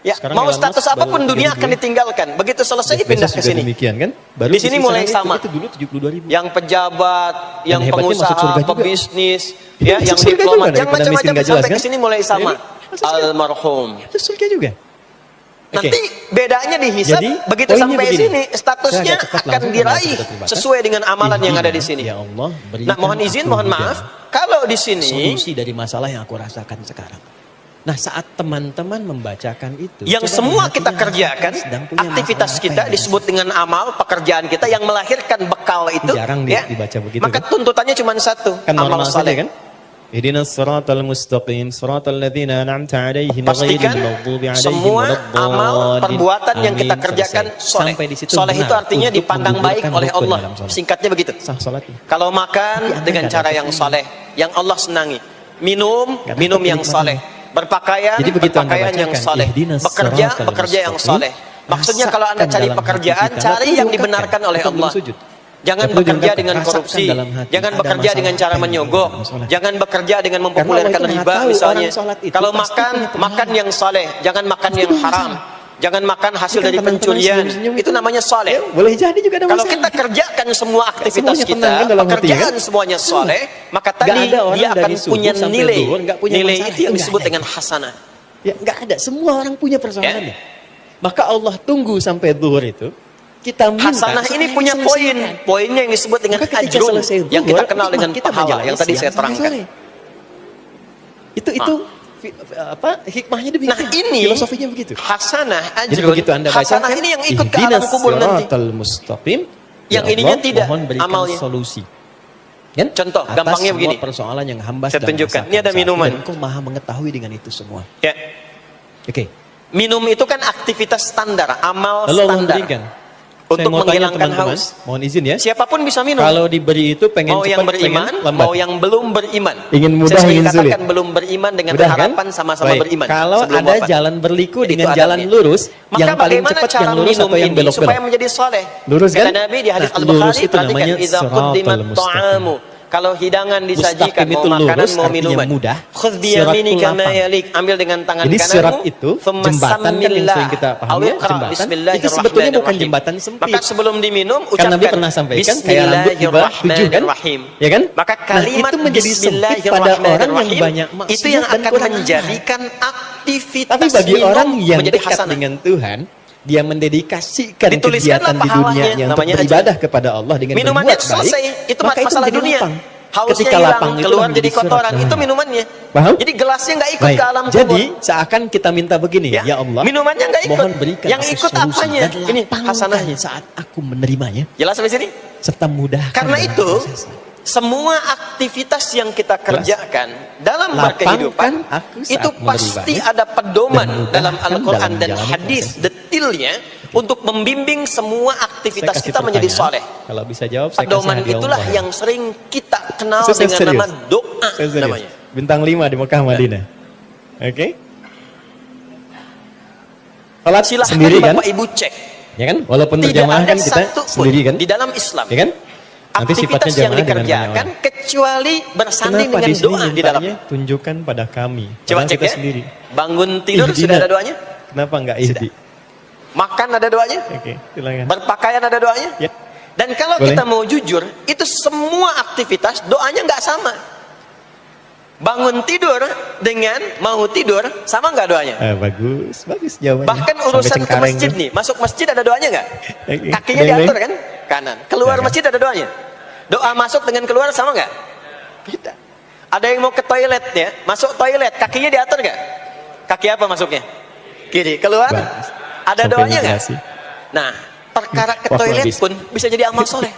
Speaker 1: Ya,
Speaker 2: Sekarang
Speaker 1: mau
Speaker 2: Elon
Speaker 1: status
Speaker 2: Musk
Speaker 1: apapun
Speaker 2: baru
Speaker 1: dunia
Speaker 2: 32.
Speaker 1: akan ditinggalkan. Begitu selesai
Speaker 2: triliun.
Speaker 1: pindah
Speaker 2: Bezos
Speaker 1: ke
Speaker 2: juga
Speaker 1: sini.
Speaker 2: demikian kan? Baru
Speaker 1: Di sini mulai
Speaker 2: sana
Speaker 1: sama.
Speaker 2: Itu dulu 72.000.
Speaker 1: Yang pejabat, yang
Speaker 2: hebatnya masuk
Speaker 1: pengusaha,
Speaker 2: surga juga.
Speaker 1: pebisnis,
Speaker 2: Dia
Speaker 1: ya,
Speaker 2: masuk
Speaker 1: yang
Speaker 2: surga juga
Speaker 1: diplomat, yang
Speaker 2: daripada miskin
Speaker 1: macam-macam
Speaker 2: nggak jelas,
Speaker 1: sampai
Speaker 2: kan?
Speaker 1: ke sini mulai sama.
Speaker 2: Jadi, masuk surga.
Speaker 1: Almarhum.
Speaker 2: Itu surga juga. Oke.
Speaker 1: Nanti bedanya dihisab,
Speaker 2: Jadi,
Speaker 1: begitu
Speaker 2: poinnya
Speaker 1: sampai
Speaker 2: begini.
Speaker 1: sini statusnya
Speaker 2: Saya agak cepat
Speaker 1: akan
Speaker 2: langsung
Speaker 1: diraih
Speaker 2: karena sudah terbatas.
Speaker 1: sesuai dengan amalan yang ada di
Speaker 2: Ihdina,
Speaker 1: sini.
Speaker 2: Ya Allah, berikan
Speaker 1: Nah, mohon izin,
Speaker 2: aku
Speaker 1: mohon
Speaker 2: hidayah.
Speaker 1: maaf, kalau di sini
Speaker 2: Solusi dari masalah yang aku rasakan sekarang. Nah, saat teman-teman membacakan itu,
Speaker 1: yang
Speaker 2: coba
Speaker 1: semua
Speaker 2: hatinya
Speaker 1: kita
Speaker 2: rasakan
Speaker 1: kerjakan,
Speaker 2: sedang punya
Speaker 1: aktivitas
Speaker 2: masalah apa
Speaker 1: kita
Speaker 2: yang
Speaker 1: disebut dengan amal, pekerjaan kita yang melahirkan bekal itu,
Speaker 2: Jarang
Speaker 1: ya,
Speaker 2: dibaca begitu,
Speaker 1: maka
Speaker 2: kan?
Speaker 1: tuntutannya cuma satu,
Speaker 2: kan
Speaker 1: amal
Speaker 2: normal saja
Speaker 1: saleh.
Speaker 2: kan? Ihdinas siratal mustaqim, siratal ladzina an'amta 'alaihim
Speaker 1: Pastikan
Speaker 2: ghairil maghdubi 'alaihim
Speaker 1: semua
Speaker 2: waladdallin.
Speaker 1: amal perbuatan yang kita
Speaker 2: Amin.
Speaker 1: kerjakan
Speaker 2: Selesai.
Speaker 1: soleh.
Speaker 2: Sampai di situ
Speaker 1: Soleh itu
Speaker 2: benar
Speaker 1: artinya
Speaker 2: untuk
Speaker 1: dipandang baik
Speaker 2: menggugurkan
Speaker 1: oleh
Speaker 2: rukun
Speaker 1: Allah.
Speaker 2: dalam sholat.
Speaker 1: Singkatnya begitu.
Speaker 2: Sah salatnya.
Speaker 1: Kalau makan
Speaker 2: Tapi Anda
Speaker 1: dengan
Speaker 2: nggak
Speaker 1: cara
Speaker 2: dapat
Speaker 1: yang
Speaker 2: ini.
Speaker 1: soleh, yang Allah senangi. Minum,
Speaker 2: Nggak
Speaker 1: minum
Speaker 2: dapat
Speaker 1: yang
Speaker 2: kenikmatan.
Speaker 1: soleh. Berpakaian,
Speaker 2: Jadi begitu Anda
Speaker 1: berpakaian yang
Speaker 2: bacakan,
Speaker 1: soleh.
Speaker 2: ihdinas
Speaker 1: Bekerja,
Speaker 2: siratal
Speaker 1: bekerja yang
Speaker 2: mustaqim.
Speaker 1: soleh. Maksudnya kalau Anda
Speaker 2: Rasakan
Speaker 1: cari
Speaker 2: dalam hati
Speaker 1: pekerjaan,
Speaker 2: kita.
Speaker 1: cari
Speaker 2: Nggak
Speaker 1: yang
Speaker 2: perlu
Speaker 1: dibenarkan
Speaker 2: ungkapkan,
Speaker 1: oleh
Speaker 2: kita belum
Speaker 1: Allah.
Speaker 2: sujud.
Speaker 1: Jangan
Speaker 2: Nggak perlu
Speaker 1: bekerja
Speaker 2: diungkapkan,
Speaker 1: dengan
Speaker 2: rasakan
Speaker 1: korupsi.
Speaker 2: dalam hati.
Speaker 1: Jangan
Speaker 2: Ada
Speaker 1: bekerja
Speaker 2: masalah
Speaker 1: dengan cara
Speaker 2: apa yang
Speaker 1: menyogok.
Speaker 2: dalam sholat.
Speaker 1: Jangan bekerja dengan
Speaker 2: Allah
Speaker 1: mempopulerkan
Speaker 2: itu maha
Speaker 1: riba
Speaker 2: tahu
Speaker 1: misalnya.
Speaker 2: orang sholat itu
Speaker 1: Kalau
Speaker 2: pasti
Speaker 1: makan,
Speaker 2: punya pahala.
Speaker 1: makan yang soleh. Jangan makan yang
Speaker 2: Itu
Speaker 1: haram.
Speaker 2: masalah.
Speaker 1: Jangan makan hasil
Speaker 2: Bukan
Speaker 1: dari
Speaker 2: teman-teman
Speaker 1: pencurian.
Speaker 2: senyum-senyum
Speaker 1: Itu namanya soleh.
Speaker 2: Boleh jadi juga ada
Speaker 1: Kalau
Speaker 2: masalah.
Speaker 1: kita kerjakan semua aktivitas
Speaker 2: semuanya
Speaker 1: kita,
Speaker 2: tenang kan dalam hati,
Speaker 1: pekerjaan
Speaker 2: kan?
Speaker 1: semuanya soleh, maka
Speaker 2: Nggak
Speaker 1: tadi
Speaker 2: ada orang
Speaker 1: dia akan
Speaker 2: dari subuh
Speaker 1: punya
Speaker 2: sampai
Speaker 1: nilai.
Speaker 2: zuhur nggak punya
Speaker 1: Nilai
Speaker 2: masalah.
Speaker 1: itu yang
Speaker 2: Nggak
Speaker 1: disebut
Speaker 2: ada.
Speaker 1: dengan hasanah.
Speaker 2: Ya, nggak ada. Semua orang punya persoalannya. Maka Allah tunggu sampai zuhur itu. Kita minta.
Speaker 1: Hasanah
Speaker 2: supaya
Speaker 1: ini punya poin.
Speaker 2: diselesaikan.
Speaker 1: Poinnya yang disebut dengan
Speaker 2: Maka ketika
Speaker 1: ajrun.
Speaker 2: selesai
Speaker 1: Yang kita
Speaker 2: zuhur,
Speaker 1: kenal dengan
Speaker 2: kita
Speaker 1: pahala.
Speaker 2: menjalani
Speaker 1: Yang tadi
Speaker 2: siang
Speaker 1: saya
Speaker 2: sampai
Speaker 1: terangkan.
Speaker 2: sore. Itu hikmahnya demikian.
Speaker 1: Nah ini
Speaker 2: filosofinya begitu.
Speaker 1: hasanah
Speaker 2: Jadi
Speaker 1: ajrun.
Speaker 2: begitu Anda
Speaker 1: Hasanah
Speaker 2: bacakan,
Speaker 1: ini yang ikut ke alam
Speaker 2: ihdinas
Speaker 1: kubur nanti.
Speaker 2: siratal mustaqim.
Speaker 1: Yang
Speaker 2: Ya
Speaker 1: ininya
Speaker 2: Allah,
Speaker 1: tidak
Speaker 2: mohon berikan
Speaker 1: amalnya.
Speaker 2: solusi. Kan?
Speaker 1: Contoh,
Speaker 2: Atas
Speaker 1: gampangnya
Speaker 2: semua
Speaker 1: begini.
Speaker 2: persoalan yang hamba
Speaker 1: Saya
Speaker 2: sedang
Speaker 1: tunjukkan.
Speaker 2: rasakan
Speaker 1: Ini ada
Speaker 2: saat
Speaker 1: minuman.
Speaker 2: Dan Engkau maha mengetahui dengan itu semua.
Speaker 1: Ya.
Speaker 2: Oke.
Speaker 1: Minum itu kan aktivitas standar, amal
Speaker 2: Lalu Allah
Speaker 1: standar.
Speaker 2: berikan. Saya
Speaker 1: Untuk
Speaker 2: mau tanya
Speaker 1: menghilangkan
Speaker 2: teman-teman,
Speaker 1: haus.
Speaker 2: mohon izin ya.
Speaker 1: Siapapun bisa minum.
Speaker 2: Kalau diberi itu pengen
Speaker 1: Mau
Speaker 2: cepat,
Speaker 1: yang beriman,
Speaker 2: pengen lambat.
Speaker 1: mau yang belum beriman.
Speaker 2: Ingin mudah,
Speaker 1: Saya sering
Speaker 2: ingin sulit.
Speaker 1: katakan belum beriman dengan
Speaker 2: Mudah, kan?
Speaker 1: harapan sama-sama
Speaker 2: Baik.
Speaker 1: beriman.
Speaker 2: Kalau
Speaker 1: sebelum
Speaker 2: ada
Speaker 1: wafat.
Speaker 2: jalan berliku
Speaker 1: Itu
Speaker 2: dengan
Speaker 1: adabnya.
Speaker 2: jalan lurus,
Speaker 1: Maka
Speaker 2: yang paling
Speaker 1: bagaimana
Speaker 2: cepat
Speaker 1: cara
Speaker 2: yang lurus
Speaker 1: minum
Speaker 2: atau yang
Speaker 1: ini
Speaker 2: belok-belok?
Speaker 1: supaya menjadi soleh?
Speaker 2: Lurus,
Speaker 1: Kata
Speaker 2: kan?
Speaker 1: Nabi di hadis
Speaker 2: Nah, lurus
Speaker 1: Al-Bukhari,
Speaker 2: itu
Speaker 1: perhatikan,
Speaker 2: namanya
Speaker 1: idza
Speaker 2: siratal
Speaker 1: quddimat
Speaker 2: mustaqim.
Speaker 1: ta'amu. Kalau hidangan disajikan,
Speaker 2: Mustaqim
Speaker 1: mau
Speaker 2: itu
Speaker 1: makanan,
Speaker 2: lurus,
Speaker 1: mau
Speaker 2: artinya
Speaker 1: minuman.
Speaker 2: mudah.
Speaker 1: Khudh
Speaker 2: Sirat
Speaker 1: biyaminika
Speaker 2: itu
Speaker 1: ma
Speaker 2: lapang.
Speaker 1: yalik. Ambil dengan tangan
Speaker 2: Jadi
Speaker 1: kananmu.
Speaker 2: sirat itu
Speaker 1: thumma
Speaker 2: jembatan kan yang
Speaker 1: sammillah.
Speaker 2: sering kita pahami ya,
Speaker 1: Aw iqra
Speaker 2: jembatan.
Speaker 1: bismillahirrahmanirrahim.
Speaker 2: Itu sebetulnya bukan jembatan sempit.
Speaker 1: Maka sebelum diminum,
Speaker 2: Kan
Speaker 1: ucapkan
Speaker 2: Nabi pernah sampaikan kayak rambut di bawah 7 kan? Ya kan?
Speaker 1: Maka kalimat
Speaker 2: itu menjadi sempit pada orang yang banyak maksiat
Speaker 1: itu yang
Speaker 2: dan
Speaker 1: akan
Speaker 2: kurang
Speaker 1: menjadikan aktivitas
Speaker 2: Tapi bagi
Speaker 1: minum
Speaker 2: orang yang
Speaker 1: menjadi
Speaker 2: dekat
Speaker 1: hasanah.
Speaker 2: dengan Tuhan, dia mendedikasikan
Speaker 1: Dituliskanlah
Speaker 2: kegiatan di
Speaker 1: pahalanya,
Speaker 2: dunianya untuk
Speaker 1: namanya
Speaker 2: beribadah kepada Allah dengan
Speaker 1: Minumannya
Speaker 2: berbuat baik,
Speaker 1: selesai, itu
Speaker 2: maka itu
Speaker 1: masalah
Speaker 2: menjadi
Speaker 1: dunia.
Speaker 2: lapang.
Speaker 1: Hausnya
Speaker 2: ketika
Speaker 1: hilang,
Speaker 2: lapang itu
Speaker 1: keluar
Speaker 2: menjadi
Speaker 1: jadi kotoran.
Speaker 2: surat.
Speaker 1: Itu minumannya.
Speaker 2: Paham?
Speaker 1: Jadi gelasnya nggak ikut
Speaker 2: Baik.
Speaker 1: ke alam
Speaker 2: Jadi
Speaker 1: kubur.
Speaker 2: seakan kita minta begini, ya, Allah,
Speaker 1: minumannya nggak ikut.
Speaker 2: mohon berikan
Speaker 1: Yang
Speaker 2: aku
Speaker 1: ikut
Speaker 2: solusi
Speaker 1: apanya?
Speaker 2: dan
Speaker 1: Ini
Speaker 2: lapangkan
Speaker 1: hasanahnya.
Speaker 2: saat aku menerimanya,
Speaker 1: Jelas sampai sini?
Speaker 2: serta mudahkan
Speaker 1: Karena
Speaker 2: dalam
Speaker 1: itu
Speaker 2: prosesnya.
Speaker 1: semua aktivitas yang kita kerjakan dalam
Speaker 2: Lapangkan
Speaker 1: berkehidupan
Speaker 2: aku saat
Speaker 1: itu pasti
Speaker 2: menerimanya
Speaker 1: ada pedoman
Speaker 2: dan mudahkan
Speaker 1: dalam Al-Quran
Speaker 2: dalam
Speaker 1: dan
Speaker 2: menjalani
Speaker 1: hadis
Speaker 2: proses.
Speaker 1: detailnya untuk membimbing semua
Speaker 2: Saya
Speaker 1: aktivitas
Speaker 2: kasih
Speaker 1: kita menjadi
Speaker 2: pertanyaan.
Speaker 1: soleh.
Speaker 2: Kalau bisa jawab, saya
Speaker 1: Pedoman
Speaker 2: kasih hadiah
Speaker 1: itulah
Speaker 2: umroh.
Speaker 1: yang sering kita kenal
Speaker 2: Saya
Speaker 1: dengan
Speaker 2: serius.
Speaker 1: nama doa
Speaker 2: Saya serius.
Speaker 1: namanya.
Speaker 2: Bintang 5 di Mekah Madinah. Oke? Salat
Speaker 1: Silahkan
Speaker 2: sendiri kan?
Speaker 1: Bapak Ibu cek.
Speaker 2: Ya kan? Walaupun
Speaker 1: Tidak
Speaker 2: berjamaah
Speaker 1: ada
Speaker 2: kan kita
Speaker 1: satu pun
Speaker 2: sendiri kan?
Speaker 1: di dalam Islam
Speaker 2: Ya kan? Nanti sifatnya
Speaker 1: aktivitas yang
Speaker 2: jamaah dengan banyak
Speaker 1: dikerjakan
Speaker 2: orang.
Speaker 1: kecuali bersanding
Speaker 2: Kenapa
Speaker 1: dengan
Speaker 2: di sini
Speaker 1: doa di dalamnya.
Speaker 2: mintanya tunjukkan pada kami?
Speaker 1: Coba
Speaker 2: Padahal
Speaker 1: cek
Speaker 2: kita
Speaker 1: ya.
Speaker 2: sendiri.
Speaker 1: Bangun tidur
Speaker 2: Ihdina.
Speaker 1: sudah ada doanya?
Speaker 2: Kenapa enggak ihdi?
Speaker 1: Makan ada doanya?
Speaker 2: Oke, silakan.
Speaker 1: Berpakaian ada doanya?
Speaker 2: Ya.
Speaker 1: Dan kalau
Speaker 2: Boleh.
Speaker 1: kita mau jujur, itu semua aktivitas doanya nggak sama. Bangun tidur dengan mau tidur sama nggak doanya?
Speaker 2: Bagus, bagus jawabannya.
Speaker 1: Bahkan
Speaker 2: Sampai
Speaker 1: urusan ke
Speaker 2: Cengkareng
Speaker 1: masjid
Speaker 2: tuh.
Speaker 1: nih, masuk masjid ada doanya nggak?
Speaker 2: Oke.
Speaker 1: Kakinya
Speaker 2: Ada yang
Speaker 1: diatur
Speaker 2: lain?
Speaker 1: kan? Kanan. Keluar
Speaker 2: Ya, kan?
Speaker 1: masjid ada doanya. Doa masuk dengan keluar sama nggak? Beda. Ada yang mau ke toilet ya, masuk toilet, kakinya diatur nggak? Kaki apa masuknya? Kiri. Keluar?
Speaker 2: Bagus.
Speaker 1: Ada
Speaker 2: Sampai
Speaker 1: doanya nggak?
Speaker 2: migrasi.
Speaker 1: Nah, perkara ke
Speaker 2: Waktu
Speaker 1: toilet
Speaker 2: habis.
Speaker 1: pun bisa jadi amal soleh.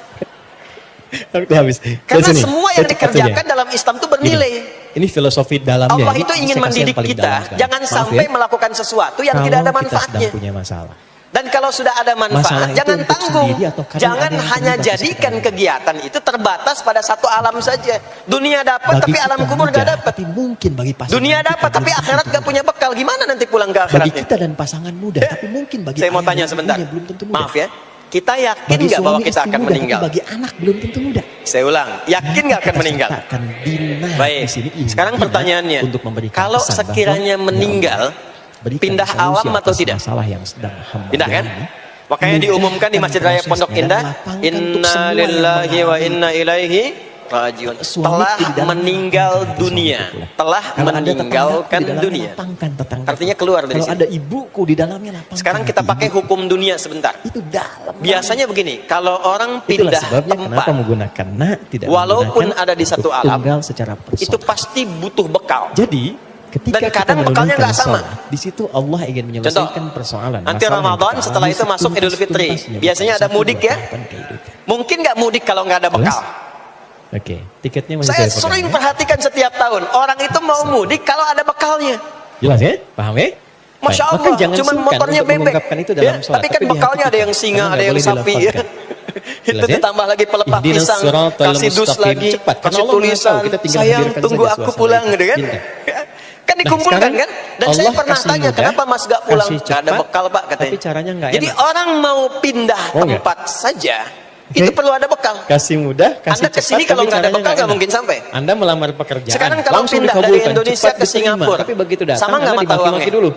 Speaker 2: Waktu habis.
Speaker 1: Karena
Speaker 2: Dari sini.
Speaker 1: semua
Speaker 2: Saya
Speaker 1: yang
Speaker 2: cepat
Speaker 1: dikerjakan
Speaker 2: saja.
Speaker 1: dalam Islam itu bernilai.
Speaker 2: Ini filosofi dalamnya.
Speaker 1: Allah
Speaker 2: Ini
Speaker 1: itu ingin
Speaker 2: saya kasih
Speaker 1: mendidik
Speaker 2: yang paling
Speaker 1: kita,
Speaker 2: dalam sekarang.
Speaker 1: jangan
Speaker 2: Maaf
Speaker 1: sampai
Speaker 2: ya.
Speaker 1: melakukan sesuatu yang
Speaker 2: Kalau
Speaker 1: tidak ada
Speaker 2: kita
Speaker 1: manfaatnya.
Speaker 2: sedang punya masalah.
Speaker 1: Dan kalau sudah ada
Speaker 2: Masalah
Speaker 1: manfaat,
Speaker 2: itu
Speaker 1: jangan
Speaker 2: untuk
Speaker 1: tanggung.
Speaker 2: sendiri atau kadang
Speaker 1: Jangan
Speaker 2: ada yang
Speaker 1: hanya
Speaker 2: terlibat di
Speaker 1: jadikan
Speaker 2: sekitar.
Speaker 1: kegiatan itu terbatas pada satu alam saja. Dunia dapat, tapi
Speaker 2: kita
Speaker 1: alam kubur
Speaker 2: mudah,
Speaker 1: gak dapat.
Speaker 2: Tapi mungkin bagi pasangan
Speaker 1: Dunia
Speaker 2: kita
Speaker 1: dapat, tapi
Speaker 2: belum
Speaker 1: akhirat
Speaker 2: tentu
Speaker 1: gak
Speaker 2: mudah.
Speaker 1: punya bekal. Gimana nanti pulang ke
Speaker 2: Bagi
Speaker 1: akhiratnya?
Speaker 2: kita dan pasangan mudah, tapi mungkin bagi
Speaker 1: Saya mau
Speaker 2: ayah
Speaker 1: tanya
Speaker 2: dan
Speaker 1: sebentar.
Speaker 2: ibunya belum tentu mudah.
Speaker 1: Maaf ya, kita yakin
Speaker 2: Bagi
Speaker 1: nggak bahwa
Speaker 2: suami
Speaker 1: kita
Speaker 2: istri
Speaker 1: akan
Speaker 2: mudah,
Speaker 1: meninggal?
Speaker 2: tapi bagi anak belum tentu mudah.
Speaker 1: Saya ulang, yakin nggak akan
Speaker 2: Kita
Speaker 1: meninggal?
Speaker 2: sertakan dina
Speaker 1: Baik.
Speaker 2: di sini,
Speaker 1: Sekarang
Speaker 2: intinya
Speaker 1: pertanyaannya,
Speaker 2: untuk memberikan
Speaker 1: kalau
Speaker 2: pesan bahwa,
Speaker 1: sekiranya
Speaker 2: ya Allah,
Speaker 1: meninggal,
Speaker 2: berikan
Speaker 1: pindah
Speaker 2: solusi
Speaker 1: alam atau
Speaker 2: atas
Speaker 1: tidak?
Speaker 2: Masalah yang sedang hamba
Speaker 1: Pindah kan?
Speaker 2: jalani.
Speaker 1: Makanya diumumkan di Masjid Raya
Speaker 2: Proses
Speaker 1: Pondok
Speaker 2: dan
Speaker 1: Indah,
Speaker 2: lapangkan untuk
Speaker 1: Inna
Speaker 2: semua yang
Speaker 1: lillahi wa
Speaker 2: mengalami
Speaker 1: inna ilaihi rajiun.
Speaker 2: suami
Speaker 1: Telah
Speaker 2: di dalam
Speaker 1: meninggal
Speaker 2: lapangkan
Speaker 1: dunia.
Speaker 2: suami pula.
Speaker 1: Telah
Speaker 2: Kalau ada
Speaker 1: meninggalkan
Speaker 2: tetanggaku di dalamnya,
Speaker 1: dunia.
Speaker 2: lapangkan tetanggaku.
Speaker 1: Artinya keluar dari
Speaker 2: Kalau
Speaker 1: sini.
Speaker 2: ada ibuku di dalamnya, lapangkan
Speaker 1: Sekarang kita
Speaker 2: hati
Speaker 1: pakai
Speaker 2: ibu.
Speaker 1: hukum dunia sebentar.
Speaker 2: Itu dalam.
Speaker 1: Biasanya begini, kalau orang
Speaker 2: Itulah
Speaker 1: pindah
Speaker 2: sebabnya kenapa
Speaker 1: tempat,
Speaker 2: menggunakan tidak
Speaker 1: walaupun
Speaker 2: menggunakan
Speaker 1: ada di satu
Speaker 2: untuk
Speaker 1: alam,
Speaker 2: tunggal secara
Speaker 1: itu
Speaker 2: personal.
Speaker 1: pasti butuh bekal.
Speaker 2: Jadi ketika
Speaker 1: Dan kadang
Speaker 2: kita
Speaker 1: bekalnya
Speaker 2: menunaikan
Speaker 1: nggak sama.
Speaker 2: sholat, di situ Allah ingin menyelesaikan persoalan.
Speaker 1: Nanti
Speaker 2: masalah yang
Speaker 1: Ramadan,
Speaker 2: kita
Speaker 1: setelah
Speaker 2: alami
Speaker 1: itu masuk Idul Fitri.
Speaker 2: setuntas-tuntasnya,
Speaker 1: Biasanya
Speaker 2: bukan
Speaker 1: ada
Speaker 2: satu
Speaker 1: mudik ya.
Speaker 2: tahapan kehidupan.
Speaker 1: Mungkin nggak mudik kalau nggak ada bekal.
Speaker 2: Oke, tiketnya masih
Speaker 1: Saya
Speaker 2: pegang,
Speaker 1: sering
Speaker 2: ya?
Speaker 1: perhatikan setiap tahun, orang itu mau mudik kalau ada bekalnya.
Speaker 2: Jelas ya? Paham ya?
Speaker 1: Masya
Speaker 2: Baik,
Speaker 1: Allah,
Speaker 2: maka jangan
Speaker 1: cuman
Speaker 2: sungkan
Speaker 1: motornya
Speaker 2: untuk
Speaker 1: bebek.
Speaker 2: mengungkapkan itu dalam
Speaker 1: Ya,
Speaker 2: sholat.
Speaker 1: tapi kan
Speaker 2: di hati
Speaker 1: bekalnya ada
Speaker 2: kita,
Speaker 1: yang singa,
Speaker 2: karena
Speaker 1: ada
Speaker 2: nggak
Speaker 1: yang
Speaker 2: boleh
Speaker 1: sapi. Ya.
Speaker 2: dilafalkan.
Speaker 1: Itu
Speaker 2: Jelas ya?
Speaker 1: ditambah lagi pelepah
Speaker 2: Ihdinas
Speaker 1: pisang,
Speaker 2: siratal
Speaker 1: kasih dus
Speaker 2: mustaqim.
Speaker 1: lagi,
Speaker 2: Cepat, karena
Speaker 1: kasih
Speaker 2: Allah Maha
Speaker 1: tulisan,
Speaker 2: tahu, kita tinggal
Speaker 1: sayang
Speaker 2: hadirkan
Speaker 1: tunggu
Speaker 2: saja
Speaker 1: aku
Speaker 2: suasana
Speaker 1: pulang
Speaker 2: itu.
Speaker 1: gitu kan.
Speaker 2: Pindah.
Speaker 1: Kan dikumpulkan
Speaker 2: sekarang
Speaker 1: kan? Dan saya
Speaker 2: Allah
Speaker 1: pernah
Speaker 2: kasih
Speaker 1: tanya,
Speaker 2: mudah,
Speaker 1: kenapa mas gak pulang?
Speaker 2: kasih
Speaker 1: Gak ada
Speaker 2: cepat,
Speaker 1: bekal pak katanya.
Speaker 2: tapi caranya nggak
Speaker 1: Jadi
Speaker 2: enak.
Speaker 1: orang mau pindah
Speaker 2: Oh, nggak?
Speaker 1: tempat saja,
Speaker 2: Oke.
Speaker 1: itu perlu ada bekal.
Speaker 2: Kasih mudah, kasih
Speaker 1: Anda kesini
Speaker 2: cepat,
Speaker 1: kalau
Speaker 2: tapi
Speaker 1: nggak ada
Speaker 2: caranya
Speaker 1: bekal nggak
Speaker 2: enak.
Speaker 1: mungkin sampai.
Speaker 2: Anda melamar pekerjaan,
Speaker 1: Sekarang kalau
Speaker 2: langsung
Speaker 1: pindah dari
Speaker 2: dikabulkan,
Speaker 1: Indonesia
Speaker 2: cepat
Speaker 1: ke
Speaker 2: diterima.
Speaker 1: Singapura,
Speaker 2: Tapi begitu datang,
Speaker 1: sama nggak
Speaker 2: Anda
Speaker 1: mata
Speaker 2: dimaki-maki
Speaker 1: uangnya?
Speaker 2: dulu.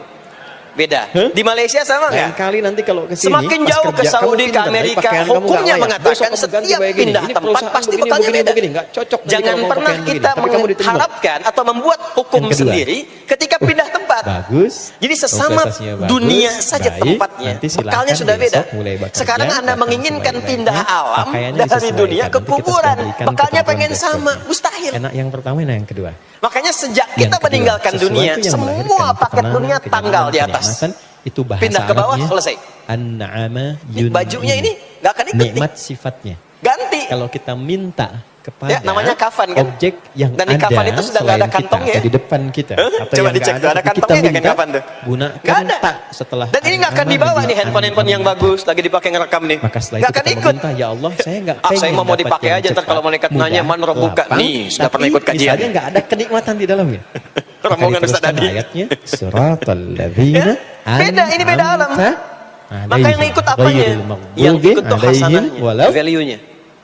Speaker 1: Beda.
Speaker 2: Hah?
Speaker 1: Di Malaysia sama
Speaker 2: Lain
Speaker 1: nggak?
Speaker 2: kali nanti kalau ke sini,
Speaker 1: Semakin
Speaker 2: pas
Speaker 1: jauh ke
Speaker 2: kerja,
Speaker 1: Saudi,
Speaker 2: kamu
Speaker 1: ke
Speaker 2: pindah, tapi
Speaker 1: Amerika,
Speaker 2: pakaian kamu
Speaker 1: hukumnya
Speaker 2: nggak layak.
Speaker 1: mengatakan
Speaker 2: Besok kamu ganti
Speaker 1: setiap
Speaker 2: kayak gini.
Speaker 1: pindah
Speaker 2: Ini
Speaker 1: tempat
Speaker 2: perusahaan
Speaker 1: pasti
Speaker 2: begini,
Speaker 1: bekalnya
Speaker 2: begini,
Speaker 1: beda.
Speaker 2: begini. Nggak cocok nanti
Speaker 1: Jangan
Speaker 2: kalau mau
Speaker 1: pernah
Speaker 2: pakaian begini.
Speaker 1: kita
Speaker 2: Tapi kamu diterima.
Speaker 1: mengharapkan atau membuat hukum
Speaker 2: Yang kedua.
Speaker 1: sendiri ketika pindah tempat.
Speaker 2: Bagus.
Speaker 1: Jadi sesama
Speaker 2: Prestasinya bagus,
Speaker 1: dunia saja
Speaker 2: baik.
Speaker 1: tempatnya,
Speaker 2: Nanti silakan
Speaker 1: bekalnya sudah beda.
Speaker 2: besok mulai bekerja,
Speaker 1: Sekarang Anda
Speaker 2: datang
Speaker 1: menginginkan
Speaker 2: sebaik-baiknya.
Speaker 1: pindah alam
Speaker 2: Pakaiannya
Speaker 1: dari
Speaker 2: disesuaikan.
Speaker 1: dunia ke
Speaker 2: Nanti kita
Speaker 1: kuburan.
Speaker 2: sudah berikan
Speaker 1: Bekalnya
Speaker 2: ketentuan
Speaker 1: pengen sama,
Speaker 2: besoknya.
Speaker 1: mustahil.
Speaker 2: Enak yang pertama, enak yang kedua.
Speaker 1: Makanya sejak
Speaker 2: Yang
Speaker 1: kita
Speaker 2: kedua,
Speaker 1: meninggalkan
Speaker 2: sesuatu
Speaker 1: dunia,
Speaker 2: yang
Speaker 1: semua
Speaker 2: melahirkan
Speaker 1: paket
Speaker 2: ketenangan,
Speaker 1: dunia tanggal di atas.
Speaker 2: kenyamanan, itu bahasa
Speaker 1: Pindah ke bawah,
Speaker 2: Arabnya,
Speaker 1: selesai.
Speaker 2: An-na'ama
Speaker 1: Ini bajunya ini nggak akan ikut nih.
Speaker 2: nikmat sifatnya.
Speaker 1: Ganti.
Speaker 2: Kalau kita minta kepada
Speaker 1: Ya, namanya kafan, kan?
Speaker 2: objek yang
Speaker 1: Dan di
Speaker 2: ada
Speaker 1: kafan itu sudah nggak ada
Speaker 2: selain kita,
Speaker 1: kantongnya.
Speaker 2: atau di depan kita,
Speaker 1: Hah?
Speaker 2: atau
Speaker 1: Coba
Speaker 2: yang
Speaker 1: dicek
Speaker 2: nggak
Speaker 1: tuh, ada
Speaker 2: tapi kita
Speaker 1: kantongnya nggak kan
Speaker 2: minta,
Speaker 1: kafan tuh?
Speaker 2: gunakan
Speaker 1: Nggak ada.
Speaker 2: tak setelah
Speaker 1: Dan ini nggak akan
Speaker 2: al-amal
Speaker 1: dibawa nih
Speaker 2: bila
Speaker 1: handphone-handphone yang
Speaker 2: an-amal.
Speaker 1: bagus lagi dipakai ngerekam nih.
Speaker 2: Maka setelah
Speaker 1: Nggak
Speaker 2: itu
Speaker 1: akan
Speaker 2: kita
Speaker 1: ikut.
Speaker 2: meminta, ya Allah, saya nggak
Speaker 1: Ah, saya
Speaker 2: pengen
Speaker 1: mau
Speaker 2: dapat
Speaker 1: dipakai
Speaker 2: yang
Speaker 1: aja, ntar
Speaker 2: cepat,
Speaker 1: kalau malaikat
Speaker 2: mudah,
Speaker 1: nanya, "Man rabbuka?"
Speaker 2: lapang,
Speaker 1: Nih, sudah pernah
Speaker 2: tapi
Speaker 1: ikut kajian.
Speaker 2: misalnya nggak ada kenikmatan di dalamnya.
Speaker 1: Rombongan
Speaker 2: Maka
Speaker 1: Ustaz
Speaker 2: diteruskan
Speaker 1: Adi.
Speaker 2: ayatnya, suratal ladzina
Speaker 1: Ya, beda, ini beda alam.
Speaker 2: an'amta
Speaker 1: Maka yang
Speaker 2: alaihim,
Speaker 1: ikut apanya?
Speaker 2: ghairil maghdubi
Speaker 1: Yang ikut tuh
Speaker 2: alaihim
Speaker 1: hasanahnya,
Speaker 2: walau-
Speaker 1: value-nya,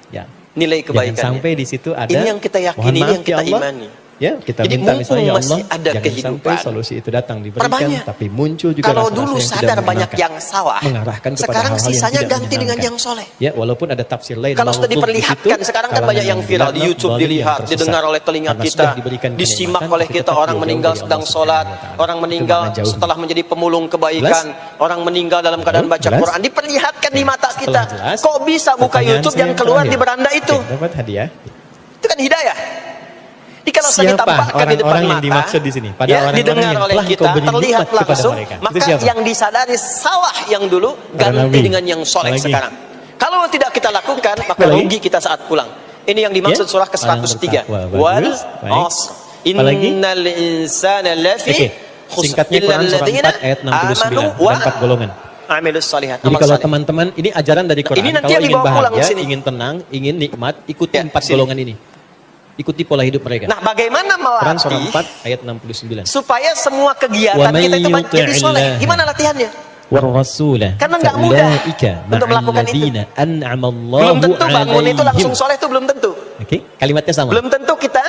Speaker 2: Ya.
Speaker 1: nilai
Speaker 2: Jangan
Speaker 1: kebaikannya.
Speaker 2: sampai di situ ada.
Speaker 1: Ini yang kita yakini,
Speaker 2: mohon
Speaker 1: ini
Speaker 2: maaf
Speaker 1: yang kita
Speaker 2: ya Allah,
Speaker 1: imani.
Speaker 2: Ya, kita
Speaker 1: Jadi
Speaker 2: minta
Speaker 1: mumpung
Speaker 2: misalnya ya Allah,
Speaker 1: masih ada
Speaker 2: jangan
Speaker 1: kehidupan,
Speaker 2: sampai solusi itu datang diberikan,
Speaker 1: perbanyak.
Speaker 2: tapi muncul juga
Speaker 1: Kalau
Speaker 2: rasa-rasa
Speaker 1: dulu
Speaker 2: yang tidak
Speaker 1: sadar banyak
Speaker 2: menyenangkan.
Speaker 1: yang salah,
Speaker 2: Mengarahkan kepada
Speaker 1: sekarang
Speaker 2: hal-hal yang
Speaker 1: sisanya
Speaker 2: tidak
Speaker 1: ganti dengan
Speaker 2: menyenangkan.
Speaker 1: yang soleh.
Speaker 2: Ya, walaupun ada tafsir lain.
Speaker 1: Kalau sudah
Speaker 2: maghdub di
Speaker 1: diperlihatkan,
Speaker 2: situ,
Speaker 1: sekarang kan
Speaker 2: kalangan
Speaker 1: banyak yang viral di
Speaker 2: gelap,
Speaker 1: YouTube,
Speaker 2: zalim, yang
Speaker 1: dilihat,
Speaker 2: tersesat.
Speaker 1: didengar oleh telinga
Speaker 2: Karena
Speaker 1: kita,
Speaker 2: sudah diberikan
Speaker 1: disimak
Speaker 2: kenikmatan,
Speaker 1: oleh
Speaker 2: tapi
Speaker 1: kita.
Speaker 2: tetap
Speaker 1: Orang
Speaker 2: jauh
Speaker 1: meninggal
Speaker 2: dari Allah
Speaker 1: sedang sholat,
Speaker 2: Subhanahu wa Ta'ala.
Speaker 1: orang
Speaker 2: Itu
Speaker 1: meninggal
Speaker 2: makna jauh.
Speaker 1: setelah menjadi pemulung kebaikan, orang meninggal dalam keadaan baca
Speaker 2: Jelas?
Speaker 1: Quran. Diperlihatkan di mata kita.
Speaker 2: Setelah jelas,
Speaker 1: Kok bisa buka
Speaker 2: pertanyaan
Speaker 1: YouTube
Speaker 2: saya
Speaker 1: yang keluar di
Speaker 2: terakhir.
Speaker 1: beranda itu?
Speaker 2: Oke, dapat hadiah.
Speaker 1: Itu kan hidayah. Jadi kalau saya
Speaker 2: Siapa
Speaker 1: ditampakkan di depan
Speaker 2: orang-orang yang
Speaker 1: mata,
Speaker 2: dimaksud di sini? Pada
Speaker 1: ya,
Speaker 2: orang-orang
Speaker 1: didengar
Speaker 2: yang
Speaker 1: oleh
Speaker 2: telah
Speaker 1: kita,
Speaker 2: kau beri
Speaker 1: terlihat
Speaker 2: nikmat kepada
Speaker 1: langsung,
Speaker 2: mereka. Itu
Speaker 1: maka
Speaker 2: siapa?
Speaker 1: yang disadari salah yang dulu
Speaker 2: Para
Speaker 1: ganti
Speaker 2: nabi.
Speaker 1: dengan yang soleh
Speaker 2: Apalagi?
Speaker 1: sekarang. Kalau tidak kita lakukan, maka
Speaker 2: Apalagi?
Speaker 1: rugi kita saat pulang. Ini yang dimaksud
Speaker 2: Ya?
Speaker 1: surah
Speaker 2: Orang
Speaker 1: ke-103.
Speaker 2: bertakwa.
Speaker 1: Wal
Speaker 2: Bagus. Baik.
Speaker 1: asr.
Speaker 2: Apalagi?
Speaker 1: Innal insana lafi
Speaker 2: Oke.
Speaker 1: khusr.
Speaker 2: Singkatnya
Speaker 1: Illa
Speaker 2: Quran surah
Speaker 1: alladzina
Speaker 2: 4 ayat 69.
Speaker 1: amanu
Speaker 2: Ada 4 golongan.
Speaker 1: amilus shalihat.
Speaker 2: Jadi
Speaker 1: Amal
Speaker 2: kalau
Speaker 1: saleh.
Speaker 2: teman-teman, ini ajaran dari Quran.
Speaker 1: Ini nanti
Speaker 2: Kalau
Speaker 1: yang
Speaker 2: ingin
Speaker 1: dibawa pulang
Speaker 2: bahagia,
Speaker 1: ke sini.
Speaker 2: ingin tenang, ingin nikmat, ikuti
Speaker 1: Ya,
Speaker 2: 4
Speaker 1: sini.
Speaker 2: golongan ini. Ikuti pola hidup mereka.
Speaker 1: Nah, bagaimana
Speaker 2: Quran surah
Speaker 1: melatih
Speaker 2: 4 ayat 69.
Speaker 1: supaya semua
Speaker 2: Wa
Speaker 1: kegiatan
Speaker 2: man
Speaker 1: kita itu jadi soleh?
Speaker 2: yuti'illah.
Speaker 1: Gimana latihannya?
Speaker 2: War-rasulah
Speaker 1: Karena nggak mudah
Speaker 2: faulaika
Speaker 1: untuk melakukan itu.
Speaker 2: ma'alladzina an'amallahu
Speaker 1: Belum tentu bangun itu langsung
Speaker 2: alaihim.
Speaker 1: soleh itu belum tentu.
Speaker 2: Oke, kalimatnya sama.
Speaker 1: Belum tentu kita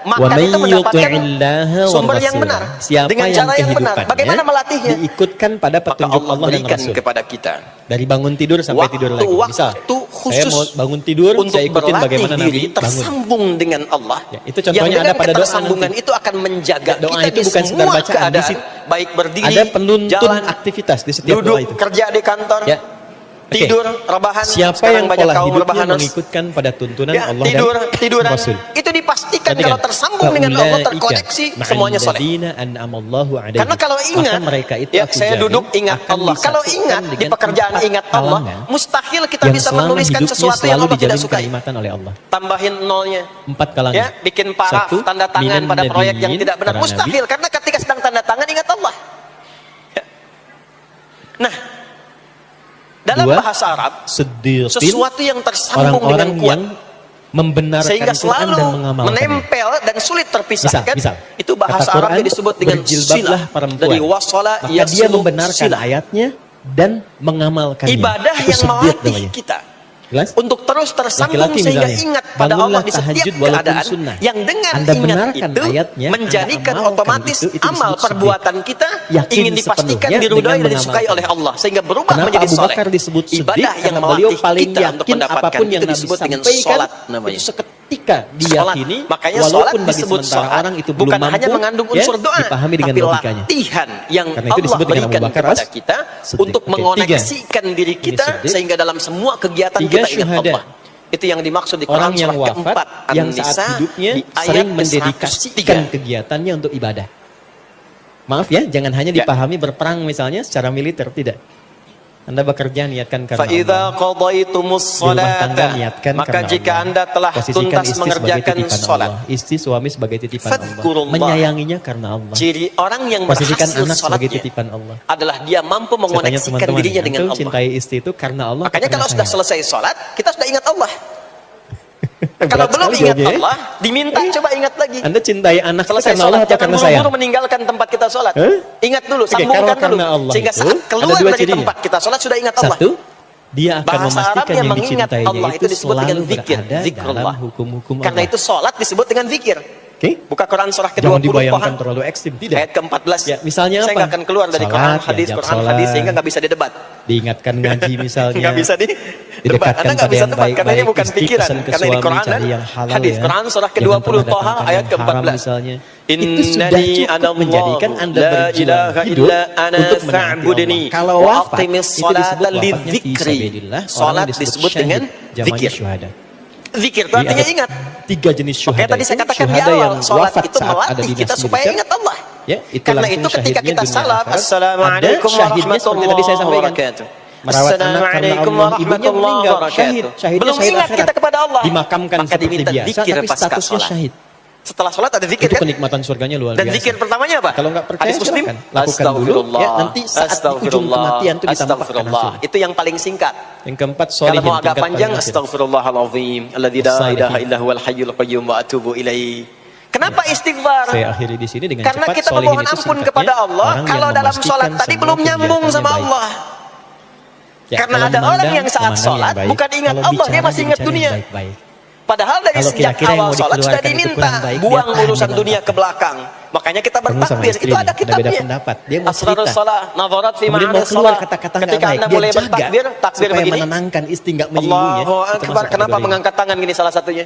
Speaker 2: Wa
Speaker 1: makan
Speaker 2: man
Speaker 1: itu mendapatkan
Speaker 2: yuti'illaha
Speaker 1: sumber yang
Speaker 2: war-rasulah.
Speaker 1: benar
Speaker 2: Siapa
Speaker 1: dengan
Speaker 2: yang
Speaker 1: cara yang benar.
Speaker 2: kehidupannya
Speaker 1: Bagaimana melatihnya?
Speaker 2: diikutkan pada
Speaker 1: Maka
Speaker 2: petunjuk
Speaker 1: Allah
Speaker 2: Allah dan
Speaker 1: berikan
Speaker 2: Rasul.
Speaker 1: kepada kita
Speaker 2: Dari bangun tidur sampai tidur lagi. Misal,
Speaker 1: waktu
Speaker 2: saya
Speaker 1: khusus
Speaker 2: mau bangun tidur,
Speaker 1: untuk
Speaker 2: saya ikutin
Speaker 1: berlatih
Speaker 2: bagaimana
Speaker 1: diri
Speaker 2: Nabi bangun.
Speaker 1: tersambung dengan Allah.
Speaker 2: Ya, itu contohnya
Speaker 1: yang
Speaker 2: ada
Speaker 1: dengan
Speaker 2: pada doa
Speaker 1: ketersambungan
Speaker 2: nanti.
Speaker 1: itu akan menjaga
Speaker 2: Doa
Speaker 1: kita
Speaker 2: itu
Speaker 1: di
Speaker 2: bukan sekedar
Speaker 1: semua
Speaker 2: bacaan,
Speaker 1: keadaan,
Speaker 2: di situ
Speaker 1: baik berdiri,
Speaker 2: ada penuntun
Speaker 1: jalan,
Speaker 2: aktivitas di setiap
Speaker 1: duduk,
Speaker 2: doa itu.
Speaker 1: kerja di kantor,
Speaker 2: Ya. Oke.
Speaker 1: tidur, rebahan.
Speaker 2: Siapa
Speaker 1: Sekarang
Speaker 2: yang
Speaker 1: banyak
Speaker 2: pola
Speaker 1: kaum
Speaker 2: hidupnya
Speaker 1: rebahan harus
Speaker 2: mengikutkan pada tuntunan
Speaker 1: ya,
Speaker 2: Allah
Speaker 1: tiduran
Speaker 2: dan Rasul.
Speaker 1: itu dipastikan
Speaker 2: Perhatikan.
Speaker 1: kalau tersambung dengan Allah,
Speaker 2: Faulaika
Speaker 1: terkoneksi, semuanya soleh.
Speaker 2: ma'alladzina an'amallahu alaihim.
Speaker 1: Karena kalau ingat,
Speaker 2: maka mereka itu
Speaker 1: ya
Speaker 2: aku
Speaker 1: saya
Speaker 2: jamin
Speaker 1: duduk ingat
Speaker 2: akan
Speaker 1: Allah. Kalau
Speaker 2: disatukan
Speaker 1: ingat di
Speaker 2: dengan
Speaker 1: pekerjaan
Speaker 2: 4
Speaker 1: ingat Allah,
Speaker 2: kalangan
Speaker 1: mustahil kita
Speaker 2: yang
Speaker 1: bisa
Speaker 2: selama
Speaker 1: menuliskan
Speaker 2: hidupnya
Speaker 1: sesuatu yang
Speaker 2: selalu
Speaker 1: Allah tidak
Speaker 2: dijamin
Speaker 1: sukai.
Speaker 2: kenikmatan oleh Allah.
Speaker 1: Tambahin nolnya.
Speaker 2: 4 kalangan.
Speaker 1: Ya, bikin paraf,
Speaker 2: Satu,
Speaker 1: tanda tangan
Speaker 2: minan
Speaker 1: pada proyek yang
Speaker 2: nabiyyin,
Speaker 1: tidak benar.
Speaker 2: para
Speaker 1: Mustahil, karena ketika sedang tanda tangan ingat Allah. Ya. Nah, dalam
Speaker 2: Dua,
Speaker 1: bahasa Arab,
Speaker 2: Siddiqin,
Speaker 1: sesuatu yang tersambung dengan
Speaker 2: orang-orang
Speaker 1: kuat,
Speaker 2: yang membenarkan
Speaker 1: sehingga
Speaker 2: Quran
Speaker 1: selalu
Speaker 2: dan mengamalkannya.
Speaker 1: menempel dan sulit terpisahkan.
Speaker 2: Misal,
Speaker 1: itu bahasa
Speaker 2: kata
Speaker 1: Arabnya
Speaker 2: Quran,
Speaker 1: disebut dengan
Speaker 2: berjilbablah
Speaker 1: silah.
Speaker 2: perempuan.
Speaker 1: Dari wasala
Speaker 2: Maka dia
Speaker 1: yasilu
Speaker 2: membenarkan
Speaker 1: silah.
Speaker 2: ayatnya dan mengamalkannya.
Speaker 1: Ibadah
Speaker 2: Itu
Speaker 1: yang
Speaker 2: siddiq
Speaker 1: melatih
Speaker 2: namanya.
Speaker 1: kita
Speaker 2: Jelas?
Speaker 1: untuk terus tersambung
Speaker 2: Laki-laki
Speaker 1: sehingga
Speaker 2: misalnya,
Speaker 1: ingat pada
Speaker 2: bangunlah
Speaker 1: Allah di setiap
Speaker 2: tahajud walaupun
Speaker 1: keadaan,
Speaker 2: sunnah.
Speaker 1: yang dengan
Speaker 2: Anda
Speaker 1: ingat
Speaker 2: benarkan
Speaker 1: itu
Speaker 2: ayatnya,
Speaker 1: menjadikan
Speaker 2: Anda amalkan
Speaker 1: otomatis
Speaker 2: itu
Speaker 1: amal
Speaker 2: disebut
Speaker 1: perbuatan kita
Speaker 2: Yakin
Speaker 1: ingin dipastikan
Speaker 2: sepenuhnya
Speaker 1: diridhoi
Speaker 2: dengan
Speaker 1: dan disukai
Speaker 2: mengamalkan.
Speaker 1: oleh Allah sehingga berubah
Speaker 2: Kenapa
Speaker 1: menjadi
Speaker 2: Abu
Speaker 1: soleh.
Speaker 2: Bakar disebut siddiq?
Speaker 1: Ibadah yang
Speaker 2: Karena beliau
Speaker 1: melatih
Speaker 2: paling
Speaker 1: kita untuk
Speaker 2: yakin
Speaker 1: mendapatkan
Speaker 2: apapun yang
Speaker 1: itu
Speaker 2: Nabi
Speaker 1: disebut dengan
Speaker 2: sampaikan,
Speaker 1: sholat namanya.
Speaker 2: itu seketika diyakini,
Speaker 1: Makanya
Speaker 2: walaupun
Speaker 1: sholat
Speaker 2: bagi
Speaker 1: disebut
Speaker 2: sementara
Speaker 1: sholat
Speaker 2: orang itu belum
Speaker 1: bukan
Speaker 2: mampu,
Speaker 1: hanya mengandung unsur doa,
Speaker 2: dipahami dengan
Speaker 1: tapi
Speaker 2: logikanya.
Speaker 1: latihan yang
Speaker 2: Karena itu
Speaker 1: Allah
Speaker 2: disebut dengan Abu
Speaker 1: berikan
Speaker 2: Bakar
Speaker 1: kepada
Speaker 2: as
Speaker 1: kita
Speaker 2: siddiq.
Speaker 1: untuk
Speaker 2: Oke,
Speaker 1: mengoneksikan diri kita
Speaker 2: siddiq.
Speaker 1: sehingga dalam semua kegiatan
Speaker 2: 3
Speaker 1: kita ingat
Speaker 2: syuhada.
Speaker 1: Allah. Itu yang dimaksud di
Speaker 2: Orang
Speaker 1: Quran
Speaker 2: yang
Speaker 1: surah
Speaker 2: wafat
Speaker 1: keempat
Speaker 2: yang
Speaker 1: An-Nisa
Speaker 2: saat hidupnya
Speaker 1: di ayat
Speaker 2: sering
Speaker 1: ke-103.
Speaker 2: mendedikasikan kegiatannya untuk ibadah. Maaf ya, jangan hanya
Speaker 1: Ya.
Speaker 2: dipahami berperang misalnya secara militer, tidak. Anda bekerja niatkan karena
Speaker 1: فَإِذَا
Speaker 2: Allah.
Speaker 1: قَضَيْتُمُ
Speaker 2: Di rumah tangga
Speaker 1: الصَّلَاةَ
Speaker 2: niatkan
Speaker 1: maka
Speaker 2: karena
Speaker 1: jika
Speaker 2: Allah.
Speaker 1: Anda telah
Speaker 2: Posisikan
Speaker 1: tuntas
Speaker 2: istri
Speaker 1: mengerjakan
Speaker 2: sebagai titipan
Speaker 1: sholat,
Speaker 2: Allah. Istri suami sebagai titipan Allah.
Speaker 1: Fadhkurullah.
Speaker 2: Menyayanginya karena Allah.
Speaker 1: ciri orang yang
Speaker 2: Posisikan
Speaker 1: berhasil
Speaker 2: anak sebagai
Speaker 1: sholatnya
Speaker 2: titipan Allah.
Speaker 1: adalah dia mampu
Speaker 2: Saya tanya
Speaker 1: mengoneksikan
Speaker 2: teman-teman,
Speaker 1: dirinya dengan
Speaker 2: antum
Speaker 1: Allah.
Speaker 2: cintai istri itu karena Allah.
Speaker 1: Makanya
Speaker 2: atau
Speaker 1: kalau
Speaker 2: karena
Speaker 1: sudah
Speaker 2: saya?
Speaker 1: selesai sholat, kita sudah ingat Allah. Kalau
Speaker 2: Berat
Speaker 1: belum
Speaker 2: sekali
Speaker 1: ingat
Speaker 2: jawabnya, ya.
Speaker 1: Allah, diminta coba ingat lagi.
Speaker 2: Anda cintai anak itu
Speaker 1: Selesai
Speaker 2: karena Allah
Speaker 1: sholat,
Speaker 2: atau
Speaker 1: jangan
Speaker 2: karena saya?
Speaker 1: buru-buru meninggalkan tempat kita sholat.
Speaker 2: Hah?
Speaker 1: Ingat dulu,
Speaker 2: Oke,
Speaker 1: sambungkan
Speaker 2: kalau
Speaker 1: dulu.
Speaker 2: karena Allah
Speaker 1: Sehingga
Speaker 2: itu,
Speaker 1: saat
Speaker 2: ada
Speaker 1: keluar
Speaker 2: dua
Speaker 1: dari
Speaker 2: cirinya.
Speaker 1: tempat kita sholat sudah ingat Allah.
Speaker 2: Satu, dia akan
Speaker 1: Bahasa
Speaker 2: memastikan
Speaker 1: Arabnya
Speaker 2: yang
Speaker 1: mengingat
Speaker 2: dicintainya
Speaker 1: Allah
Speaker 2: itu
Speaker 1: itu disebut dengan
Speaker 2: selalu
Speaker 1: zikir,
Speaker 2: berada
Speaker 1: zikrullah.
Speaker 2: dalam hukum-hukum
Speaker 1: Karena
Speaker 2: Allah.
Speaker 1: itu sholat disebut dengan zikir.
Speaker 2: Oke?
Speaker 1: Buka Quran surah
Speaker 2: Jangan
Speaker 1: ke-20
Speaker 2: dibayangkan
Speaker 1: Toha,
Speaker 2: terlalu ekstrim, tidak.
Speaker 1: ayat ke-14.
Speaker 2: Ya, misalnya
Speaker 1: saya
Speaker 2: apa?
Speaker 1: nggak akan keluar dari
Speaker 2: Salat,
Speaker 1: Quran hadis,
Speaker 2: diajak
Speaker 1: Quran
Speaker 2: salat.
Speaker 1: hadis sehingga nggak bisa didebat.
Speaker 2: Diingatkan ngaji misalnya.
Speaker 1: Nggak bisa debat.
Speaker 2: Didekatkan
Speaker 1: Anda nggak
Speaker 2: pada
Speaker 1: bisa
Speaker 2: yang
Speaker 1: debat karena ini
Speaker 2: baik-baik,
Speaker 1: bukan
Speaker 2: istri
Speaker 1: pikiran.
Speaker 2: pesan ke
Speaker 1: Karena ini
Speaker 2: suami,
Speaker 1: Quran dan
Speaker 2: cari yang halal
Speaker 1: hadis.
Speaker 2: ya.
Speaker 1: Quran surah
Speaker 2: Jangan
Speaker 1: ke-20
Speaker 2: pernah
Speaker 1: Toha
Speaker 2: datangkan
Speaker 1: ayat
Speaker 2: yang haram
Speaker 1: ke-14.
Speaker 2: misalnya. Itu
Speaker 1: Innani
Speaker 2: sudah cukup
Speaker 1: anallahu
Speaker 2: menjadikan Anda
Speaker 1: la
Speaker 2: berjuang
Speaker 1: ilaha
Speaker 2: hidup
Speaker 1: illa ana
Speaker 2: untuk menaati
Speaker 1: fa'budni
Speaker 2: Allah. Kalau
Speaker 1: wa
Speaker 2: wafat,
Speaker 1: aqimis
Speaker 2: itu disebut
Speaker 1: salata
Speaker 2: wafatnya fi
Speaker 1: lidzikri.
Speaker 2: sabilillah.
Speaker 1: Salat
Speaker 2: Orang
Speaker 1: disebut
Speaker 2: syahid,
Speaker 1: dengan
Speaker 2: jamannya
Speaker 1: zikir.
Speaker 2: syuhada.
Speaker 1: Zikir itu
Speaker 2: Jadi
Speaker 1: artinya
Speaker 2: ada
Speaker 1: ingat.
Speaker 2: 3 jenis syuhada.
Speaker 1: Makanya tadi saya
Speaker 2: itu.
Speaker 1: katakan di
Speaker 2: Syuhada yang
Speaker 1: awal, sholat
Speaker 2: wafat
Speaker 1: itu
Speaker 2: saat ada
Speaker 1: melatih
Speaker 2: di
Speaker 1: kita
Speaker 2: nasi
Speaker 1: supaya
Speaker 2: militer.
Speaker 1: ingat Allah.
Speaker 2: Ya, itu
Speaker 1: Karena
Speaker 2: langsung
Speaker 1: itu ketika
Speaker 2: syahidnya
Speaker 1: kita
Speaker 2: dunia
Speaker 1: salat,
Speaker 2: akhirat.
Speaker 1: Assalamualaikum
Speaker 2: Ada syahidnya seperti tadi saya sampaikan.
Speaker 1: wabarakatuh.
Speaker 2: Merawat anak karena
Speaker 1: Assalamualaikum
Speaker 2: Allah, ibunya meninggal,
Speaker 1: warahmatullahi
Speaker 2: syahid.
Speaker 1: wabarakatuh.
Speaker 2: Syahidnya
Speaker 1: Belum
Speaker 2: syahid
Speaker 1: ingat
Speaker 2: akhirat.
Speaker 1: kita kepada Allah.
Speaker 2: Dimakamkan
Speaker 1: Maka
Speaker 2: seperti
Speaker 1: diminta
Speaker 2: biasa,
Speaker 1: zikir
Speaker 2: tapi
Speaker 1: pasca
Speaker 2: statusnya
Speaker 1: sholat.
Speaker 2: syahid.
Speaker 1: Setelah sholat ada zikir
Speaker 2: Itu
Speaker 1: kan?
Speaker 2: kenikmatan surganya luar
Speaker 1: Dan
Speaker 2: biasa.
Speaker 1: zikir pertamanya apa?
Speaker 2: Kalau nggak percaya
Speaker 1: Hadis Muslim,
Speaker 2: silakan. Lakukan dulu. Ya, nanti saat di ujung kematian itu ditampakkan
Speaker 1: astagfirullah.
Speaker 2: hasilnya.
Speaker 1: Itu yang paling singkat.
Speaker 2: Yang keempat,
Speaker 1: Kalau
Speaker 2: solihin,
Speaker 1: mau agak
Speaker 2: tingkat
Speaker 1: panjang,
Speaker 2: paling akhir.
Speaker 1: astagfirullahalazim alladzi la
Speaker 2: As-salihin.
Speaker 1: ilaha illa huwal hayyul qayyum wa atubu ilaih. Kenapa istighfar?
Speaker 2: Saya akhiri di sini dengan
Speaker 1: Karena
Speaker 2: cepat.
Speaker 1: kita
Speaker 2: Solihin
Speaker 1: memohon
Speaker 2: itu
Speaker 1: ampun
Speaker 2: singkatnya,
Speaker 1: kepada Allah
Speaker 2: orang yang
Speaker 1: kalau dalam
Speaker 2: memastikan
Speaker 1: sholat tadi
Speaker 2: semua
Speaker 1: belum nyambung
Speaker 2: kegiatannya
Speaker 1: sama
Speaker 2: baik.
Speaker 1: Allah.
Speaker 2: Ya,
Speaker 1: Karena
Speaker 2: kalau
Speaker 1: ada orang
Speaker 2: memandang,
Speaker 1: yang saat
Speaker 2: memandang
Speaker 1: sholat
Speaker 2: yang baik.
Speaker 1: bukan ingat
Speaker 2: Kalau
Speaker 1: Allah, dia
Speaker 2: bicara,
Speaker 1: masih ingat
Speaker 2: bicara yang
Speaker 1: dunia.
Speaker 2: baik-baik.
Speaker 1: Padahal dari
Speaker 2: Kalau
Speaker 1: sejak
Speaker 2: kira-kira yang
Speaker 1: awal
Speaker 2: mau
Speaker 1: sholat sudah
Speaker 2: dikeluarkan itu
Speaker 1: diminta
Speaker 2: kurang baik, dia
Speaker 1: buang
Speaker 2: tahan
Speaker 1: urusan
Speaker 2: dengan
Speaker 1: dunia
Speaker 2: apa?
Speaker 1: ke belakang. Makanya kita
Speaker 2: Ketemu sama
Speaker 1: bertakbir, itu
Speaker 2: istrinya,
Speaker 1: ada
Speaker 2: ada beda
Speaker 1: kitabnya.
Speaker 2: pendapat. Dia mau
Speaker 1: Asrarus
Speaker 2: cerita.
Speaker 1: shalah, nadharat fi
Speaker 2: Kemudian mau
Speaker 1: ma'anis
Speaker 2: keluar
Speaker 1: shalah.
Speaker 2: kata-kata nggak
Speaker 1: Ketika
Speaker 2: baik.
Speaker 1: Anda
Speaker 2: Dia
Speaker 1: mulai
Speaker 2: jaga
Speaker 1: bertakbir
Speaker 2: supaya
Speaker 1: begini.
Speaker 2: menenangkan istri nggak menyinggung ya.
Speaker 1: Allahu
Speaker 2: Itu
Speaker 1: Akbar.
Speaker 2: masuk
Speaker 1: Kenapa
Speaker 2: kategori.
Speaker 1: mengangkat tangan gini salah satunya?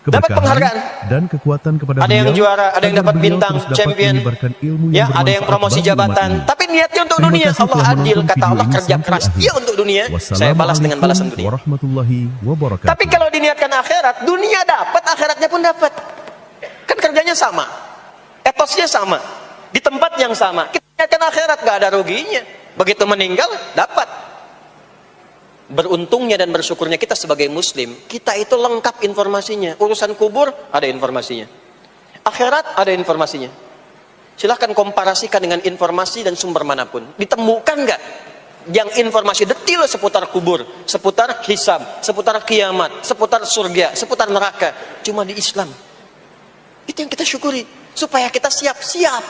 Speaker 1: Dapat penghargaan.
Speaker 3: dan kekuatan kepada
Speaker 1: Ada yang
Speaker 3: beliau,
Speaker 1: juara, ada yang
Speaker 3: agar
Speaker 1: dapat
Speaker 3: beliau
Speaker 1: bintang,
Speaker 3: terus dapat
Speaker 1: champion.
Speaker 3: menyebarkan ilmu
Speaker 1: Ya,
Speaker 3: yang
Speaker 1: ada yang
Speaker 3: bermanfaat
Speaker 1: promosi
Speaker 3: bagi umat
Speaker 1: jabatan,
Speaker 3: ini.
Speaker 1: tapi niatnya untuk
Speaker 3: Terima
Speaker 1: dunia.
Speaker 3: kasih
Speaker 1: Allah
Speaker 3: telah
Speaker 1: adil,
Speaker 3: menonton
Speaker 1: kata
Speaker 3: video
Speaker 1: Allah,
Speaker 3: ini
Speaker 1: kerja
Speaker 3: sampai
Speaker 1: keras
Speaker 3: akhir.
Speaker 1: dia untuk dunia, saya balas dengan balasan dunia.
Speaker 3: Warahmatullahi wabarakatuh.
Speaker 1: Tapi kalau diniatkan akhirat, dunia dapat, akhiratnya pun dapat. Kan kerjanya sama, etosnya sama, di tempat yang sama. Kita niatkan akhirat, gak ada ruginya. Begitu meninggal, dapat. Beruntungnya dan bersyukurnya kita sebagai muslim, kita itu lengkap informasinya. Urusan kubur ada informasinya, akhirat ada informasinya. Silahkan komparasikan dengan informasi dan sumber manapun. Ditemukan nggak yang informasi detail seputar kubur, seputar hisab, seputar kiamat, seputar surga, seputar neraka? Cuma di Islam. Itu yang kita syukuri, supaya kita siap-siap.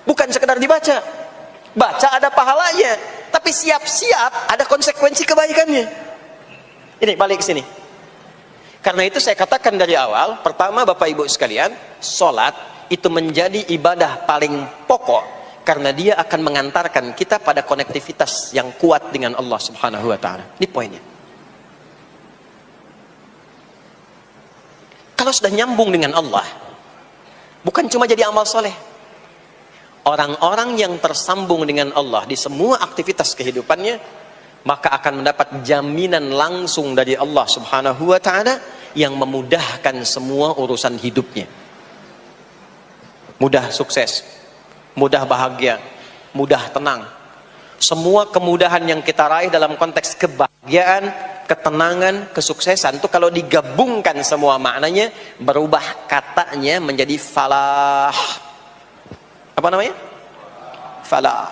Speaker 1: Bukan sekedar dibaca. Baca ada pahalanya, tapi siap-siap ada konsekuensi kebaikannya. Ini balik ke sini. Karena itu saya katakan dari awal, pertama Bapak Ibu sekalian, sholat itu menjadi ibadah paling pokok karena dia akan mengantarkan kita pada konektivitas yang kuat dengan Allah Subhanahu wa taala. Ini poinnya. Kalau sudah nyambung dengan Allah, bukan cuma jadi amal soleh. Orang-orang yang tersambung dengan Allah di semua aktivitas kehidupannya, maka akan mendapat jaminan langsung dari Allah Subhanahu wa taala yang memudahkan semua urusan hidupnya. Mudah sukses, mudah bahagia, mudah tenang. Semua kemudahan yang kita raih dalam konteks kebahagiaan, ketenangan, kesuksesan itu kalau digabungkan semua maknanya, berubah katanya menjadi falah. Apa namanya? Falah.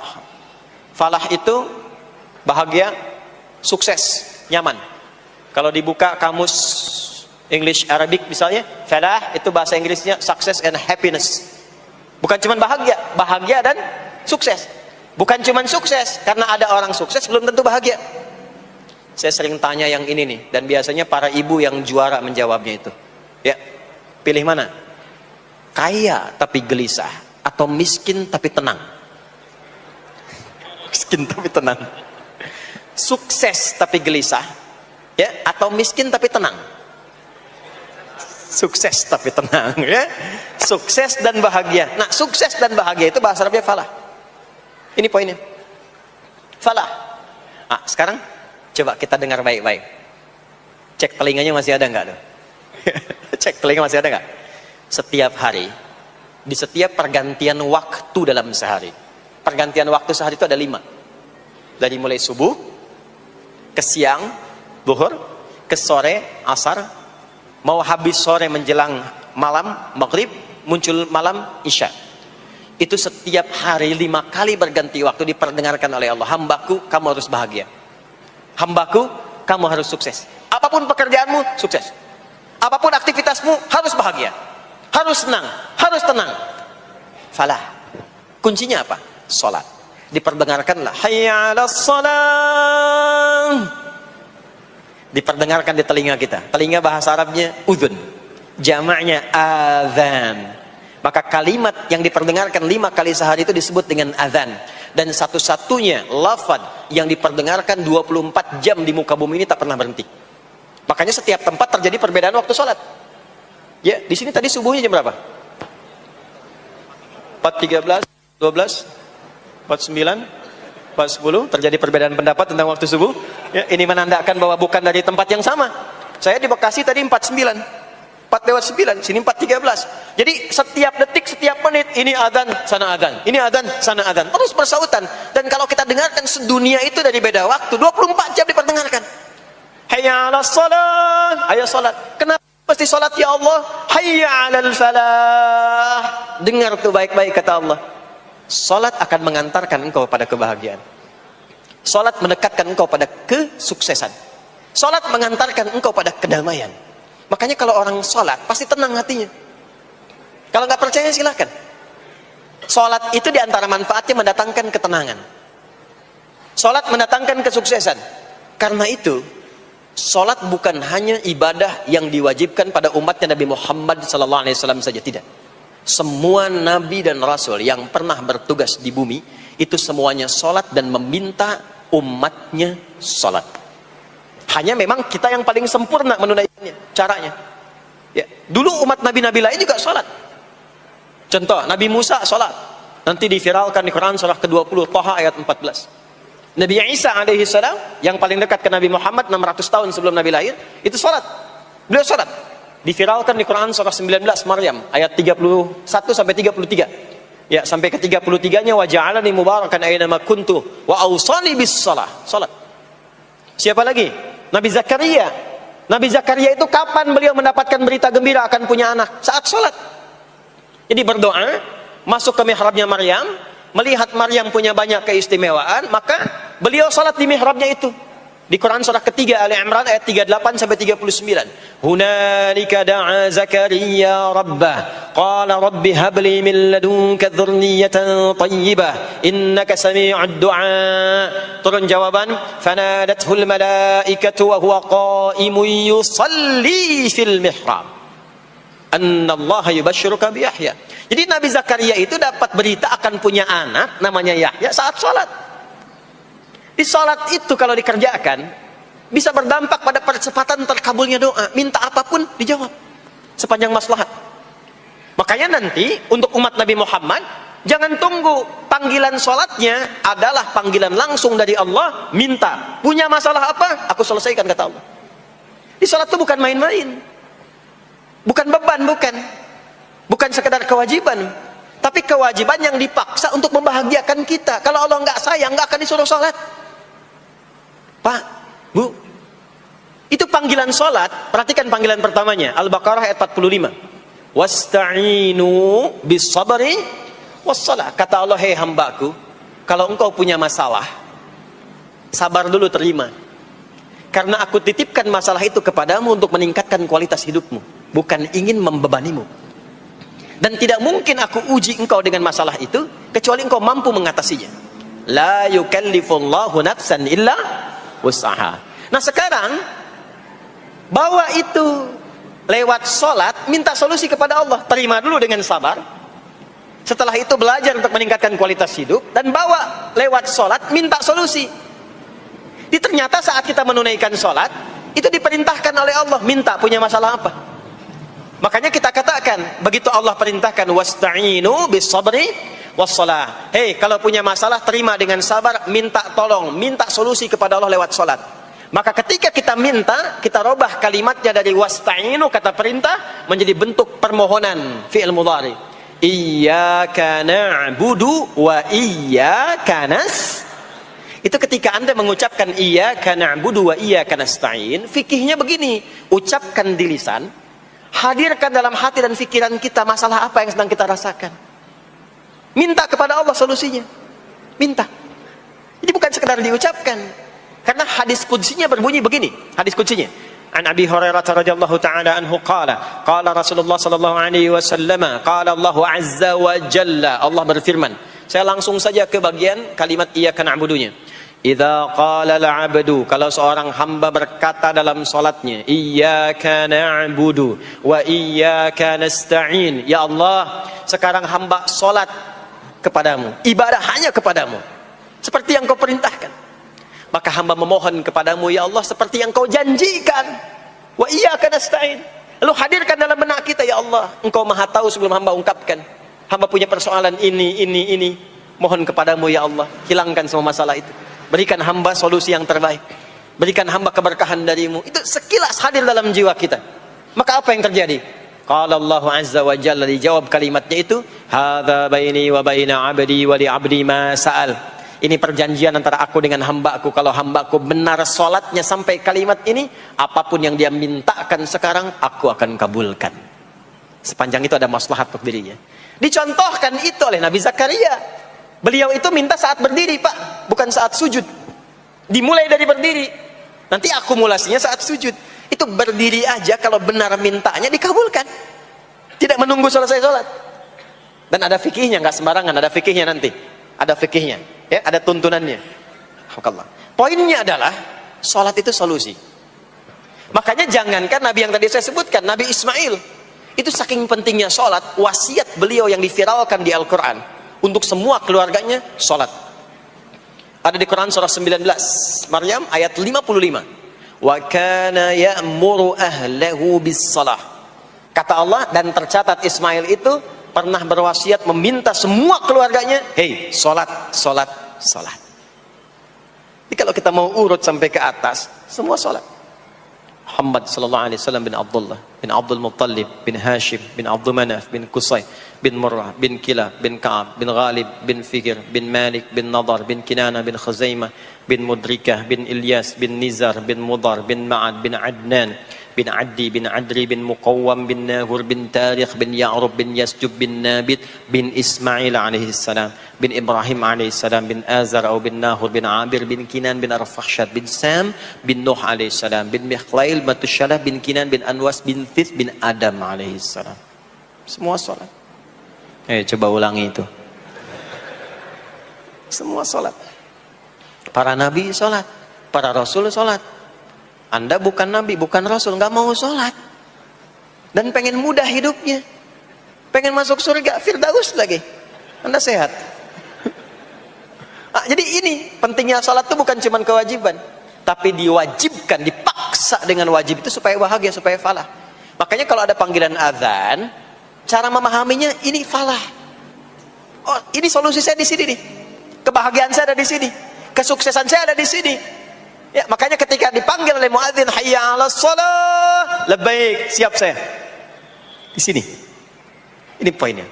Speaker 1: Falah itu bahagia, sukses, nyaman. Kalau dibuka kamus English Arabic misalnya, falah itu bahasa Inggrisnya success and happiness. Bukan cuma bahagia, bahagia dan sukses. Bukan cuma sukses, karena ada orang sukses belum tentu bahagia. Saya sering tanya yang ini nih, dan biasanya para ibu yang juara menjawabnya itu. Ya, pilih mana? Kaya tapi gelisah, atau miskin tapi tenang? Miskin tapi tenang. Sukses tapi gelisah, ya, atau miskin tapi tenang? Sukses tapi tenang, ya. Sukses dan bahagia. Nah, sukses dan bahagia itu bahasa Arabnya falah. Ini poinnya. Falah. Nah, sekarang coba kita dengar baik-baik. Cek telinganya masih ada nggak tuh? Cek telinga masih ada nggak? Setiap hari, di setiap pergantian waktu dalam sehari, pergantian waktu sehari itu ada 5. Dari mulai subuh, ke siang, zuhur, ke sore, asar, mau habis sore menjelang malam, maghrib, muncul malam, isya. Itu setiap hari 5 kali berganti waktu diperdengarkan oleh Allah. Hambaku, kamu harus bahagia. Hambaku, kamu harus sukses. Apapun pekerjaanmu, sukses. Apapun aktivitasmu, harus bahagia. Harus senang, harus tenang. Falah. Kuncinya apa? Salat. Diperdengarkanlah hayya 'alas shalah. Diperdengarkan di telinga kita. Telinga bahasa Arabnya udhun. Jamaknya adzan. Maka kalimat yang diperdengarkan 5 kali sehari itu disebut dengan adzan. Dan satu-satunya lafaz yang diperdengarkan 24 jam di muka bumi ini tak pernah berhenti. Makanya setiap tempat terjadi perbedaan waktu sholat. Ya, di sini tadi subuhnya jam berapa? 4.13, 12, 49, 4.10. Terjadi perbedaan pendapat tentang waktu subuh. Ya, ini menandakan bahwa bukan dari tempat yang sama. Saya di Bekasi tadi 49. 4:09, sini 4:13. Jadi setiap detik, setiap menit, ini adzan, sana adzan. Ini adzan, sana adzan. Terus bersautan. Dan kalau kita dengarkan sedunia itu dari beda waktu, 24 jam diperdengarkan. Hayya 'alas shalah. Ayo salat. Kenapa mesti salat ya Allah? Hayya 'alal falah. Dengar tuh baik-baik kata Allah. Salat akan mengantarkan engkau pada kebahagiaan. Salat mendekatkan engkau pada kesuksesan. Salat mengantarkan engkau pada kedamaian. Makanya kalau orang sholat pasti tenang hatinya. Kalau nggak percaya silahkan. Sholat itu diantara manfaatnya mendatangkan ketenangan. Sholat mendatangkan kesuksesan. Karena itu sholat bukan hanya ibadah yang diwajibkan pada umatnya Nabi Muhammad SAW saja, tidak. Semua nabi dan rasul yang pernah bertugas di bumi itu semuanya sholat dan meminta umatnya sholat. Hanya memang kita yang paling sempurna menunaikannya, caranya. Ya, dulu umat nabi-nabi lain juga sholat. Contoh, Nabi Musa sholat. Nanti diviralkan di Quran surah ke-20, Thaha ayat 14. Nabi Isa alaihi salam yang paling dekat ke Nabi Muhammad 600 tahun sebelum Nabi lahir, itu sholat. Beliau sholat. Diviralkan di Quran surah 19 Maryam ayat 31 sampai 33. Ya, sampai ke 33-nya wa ja'alani mubarakan aina ma kuntu wa awsani bis shalah. Salat. Siapa lagi? Nabi Zakaria. Nabi Zakaria itu kapan beliau mendapatkan berita gembira akan punya anak? Saat salat. Jadi berdoa, masuk ke mihrabnya Maryam, melihat Maryam punya banyak keistimewaan, maka beliau salat di mihrabnya itu. Di Quran surah ketiga Ali Imran ayat 38 sampai 39. Hunalika da'a Zakaria rabbah qala rabbi habli min ladunka dzurriyyatan thayyibah innaka sami'ud du'a. Turun jawaban, fanadathul malaikatu wa huwa qa'imun yusalli fil mihrab. Annallaha yubashshiruka bi Yahya. Jadi Nabi Zakaria itu dapat berita akan punya anak namanya Yahya saat salat. Di salat itu kalau dikerjakan bisa berdampak pada percepatan terkabulnya doa. Minta apapun dijawab sepanjang maslahat. Makanya nanti untuk umat Nabi Muhammad jangan tunggu, panggilan salatnya adalah panggilan langsung dari Allah. Minta, punya masalah apa? Aku selesaikan, kata Allah. Di salat itu bukan main-main, bukan beban, bukan sekedar kewajiban, tapi kewajiban yang dipaksa untuk membahagiakan kita. Kalau Allah nggak sayang, nggak akan disuruh salat. Pak, Bu, itu panggilan sholat. Perhatikan panggilan pertamanya, Al-Baqarah ayat 45. Wasta'inu bis sabri wassalah. Kata Allah, hei hambaku, kalau engkau punya masalah, sabar dulu, terima. Karena aku titipkan masalah itu kepadamu untuk meningkatkan kualitas hidupmu, bukan ingin membebanimu. Dan tidak mungkin aku uji engkau dengan masalah itu kecuali engkau mampu mengatasinya. La yukallifullahu nafsan illa usaha. Nah sekarang bawa itu lewat sholat, minta solusi kepada Allah, terima dulu dengan sabar. Setelah itu belajar untuk meningkatkan kualitas hidup, dan bawa lewat sholat, minta solusi. Ternyata saat kita menunaikan sholat itu diperintahkan oleh Allah, minta punya masalah apa. Makanya kita katakan begitu Allah perintahkan wasta'inu bis sabri wassalah. Hei, kalau punya masalah terima dengan sabar, minta tolong, minta solusi kepada Allah lewat salat. Maka ketika kita minta, kita robah kalimatnya dari wasta'inu, kata perintah, menjadi bentuk permohonan, fi'il mudhari. Iyyaka na'budu wa iyyaka nas. Itu ketika Anda mengucapkan iyyaka na'budu wa iyyaka nasta'in, fikihnya begini, ucapkan di lisan, hadirkan dalam hati dan pikiran kita masalah apa yang sedang kita rasakan. Minta kepada Allah solusinya. Minta. Jadi bukan sekedar diucapkan. Karena hadis qudsinya berbunyi begini. Hadis qudsinya. An Abi Hurairah radhiyallahu ta'ala anhu qala Rasulullah sallallahu alaihi wasallam qala Allah azza wa jalla. Allah berfirman. Saya langsung saja ke bagian kalimat iyyaka na'budunya. Idza qala al-'abdu, kalau seorang hamba berkata dalam salatnya, iyyaka na'budu wa iyyaka nasta'in. Ya Allah, sekarang hamba salat kepadamu, ibadah hanya kepadamu, seperti yang kau perintahkan. Maka hamba memohon kepadamu, ya Allah, seperti yang kau janjikan. Wa iyyaka nasta'in. Lalu hadirkan dalam benak kita, ya Allah, engkau maha tahu sebelum hamba ungkapkan. Hamba punya persoalan ini. Mohon kepadamu, ya Allah, hilangkan semua masalah itu. Berikan hamba solusi yang terbaik. Berikan hamba keberkahan darimu. Itu sekilas hadir dalam jiwa kita. Maka apa yang terjadi? Qala Allah azza wa jalla, dijawab kalimatnya itu, hadza baini wa baina 'abdi wa li 'abdi ma sa'al. Ini perjanjian antara aku dengan hambaku. Kalau hambaku benar salatnya sampai kalimat ini, apapun yang dia mintakan sekarang aku akan kabulkan. Sepanjang itu ada maslahat untuk dirinya. Dicontohkan itu oleh Nabi Zakaria. Beliau itu minta saat berdiri, Pak, bukan saat sujud. Dimulai dari berdiri. Nanti akumulasinya saat sujud. Itu berdiri aja kalau benar mintanya dikabulkan. Tidak menunggu selesai sholat. Dan ada fikihnya, nggak sembarangan, ada fikihnya nanti. Ada fikihnya, ya, ada tuntunannya. Alhamdulillah. Poinnya adalah sholat itu solusi. Makanya jangankan Nabi yang tadi saya sebutkan, Nabi Ismail, itu saking pentingnya sholat, wasiat beliau yang diviralkan di Al-Quran. Untuk semua keluarganya sholat. Ada di Quran surah 19 Maryam ayat 55. Wa kana ya'muru ahlahu bis salah. Kata Allah, dan tercatat Ismail itu pernah berwasiat meminta semua keluarganya, hei, sholat. Jadi kalau kita mau urut sampai ke atas, semua sholat. Muhammad sallallahu alaihi wasallam bin Abdullah bin Abdul Muttalib bin Hashim bin Abdul Manaf bin Qusay bin Murrah bin Kilab bin Ka'ab bin Ghalib bin Fikir bin Malik bin Nadar bin Kinana bin Khuzaimah bin Mudrikah bin Ilyas bin Nizar bin Mudar bin Ma'ad bin Adnan bin Addi bin Adri bin Muqawwam bin Nahur bin Tarikh bin Ya'rub bin Yasjub bin Nabit bin Ismail alaihi salam bin Ibrahim alaihi salam bin Azar atau bin Nahur bin Abir bin Kinan bin Arfakhshad bin Sam bin Nuh alaihi salam bin Mikhlail bin Tushalah bin Kinan bin Anwas bin Thith bin Adam alaihi salam. Semua salat. Coba ulangi itu. Semua salat. Para nabi salat, para rasul salat. Anda bukan nabi, bukan rasul, nggak mau sholat. Dan pengen mudah hidupnya. Pengen masuk surga, Firdaus lagi. Anda sehat. Jadi ini, pentingnya sholat itu bukan cuma kewajiban. Tapi diwajibkan, dipaksa dengan wajib itu supaya bahagia, supaya falah. Makanya kalau ada panggilan azan, cara memahaminya ini falah. Oh, ini solusi saya di sini nih. Kebahagiaan saya ada di sini. Kesuksesan saya ada di sini. Ya, makanya ketika dipanggil oleh muadzin hayya 'alas shalah, labbaik, siap saya. Di sini. Ini poinnya.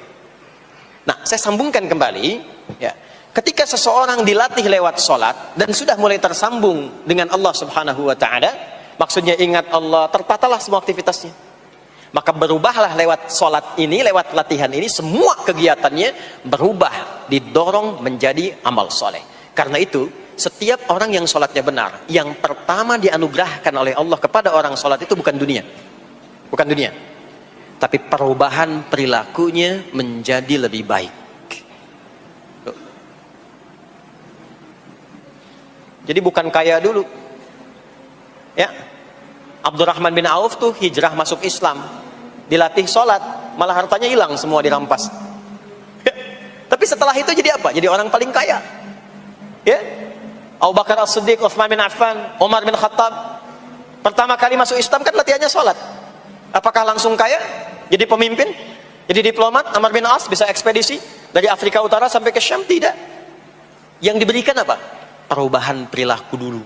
Speaker 1: Nah, saya sambungkan kembali, ya. Ketika seseorang dilatih lewat salat dan sudah mulai tersambung dengan Allah Subhanahu wa taala, maksudnya ingat Allah, tertatalah semua aktivitasnya. Maka berubahlah lewat salat ini, lewat latihan ini, semua kegiatannya berubah, didorong menjadi amal soleh. Karena itu, setiap orang yang sholatnya benar, yang pertama dianugerahkan oleh Allah kepada orang sholat itu bukan dunia. Bukan dunia. Tapi perubahan perilakunya menjadi lebih baik. Jadi bukan kaya dulu. Ya. Abdurrahman bin Auf tuh hijrah masuk Islam. Dilatih sholat, malah hartanya hilang semua dirampas. Tapi setelah itu jadi apa? Jadi orang paling kaya. Ya. Abu Bakar As-Siddiq, Utsman bin Affan, Umar bin Khattab. Pertama kali masuk Islam kan latihannya sholat. Apakah langsung kaya? Jadi pemimpin? Jadi diplomat? Amr bin As bisa ekspedisi dari Afrika Utara sampai ke Syam? Tidak. Yang diberikan apa? Perubahan perilaku dulu.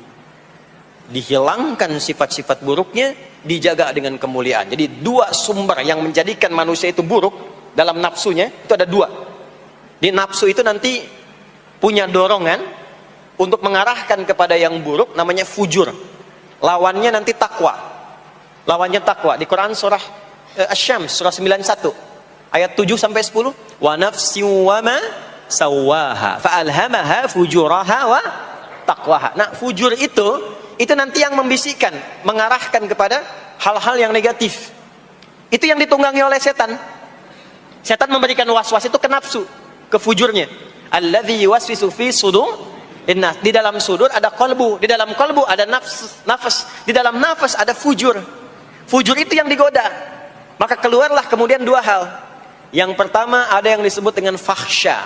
Speaker 1: Dihilangkan sifat-sifat buruknya, dijaga dengan kemuliaan. Jadi dua sumber yang menjadikan manusia itu buruk dalam nafsunya, itu ada dua. Di nafsu itu nanti punya dorongan untuk mengarahkan kepada yang buruk, namanya fujur. Lawannya nanti takwa. Lawannya takwa. Di Quran surah Asy-Syams surah 91 ayat 7 sampai 10, wa nafsin wa ma sawwaha fa'alhamaha fujuraha wa taqwaha. Nah, fujur itu nanti yang membisikkan, mengarahkan kepada hal-hal yang negatif. Itu yang ditunggangi oleh setan. Setan memberikan was-was itu ke nafsu, ke fujurnya. Alladzi yuwaswisu fi sudur. Di dalam sudur ada qalbu, di dalam qalbu ada nafas, di dalam nafas ada fujur. Fujur itu yang digoda. Maka keluarlah kemudian dua hal. Yang pertama ada yang disebut dengan fahsya.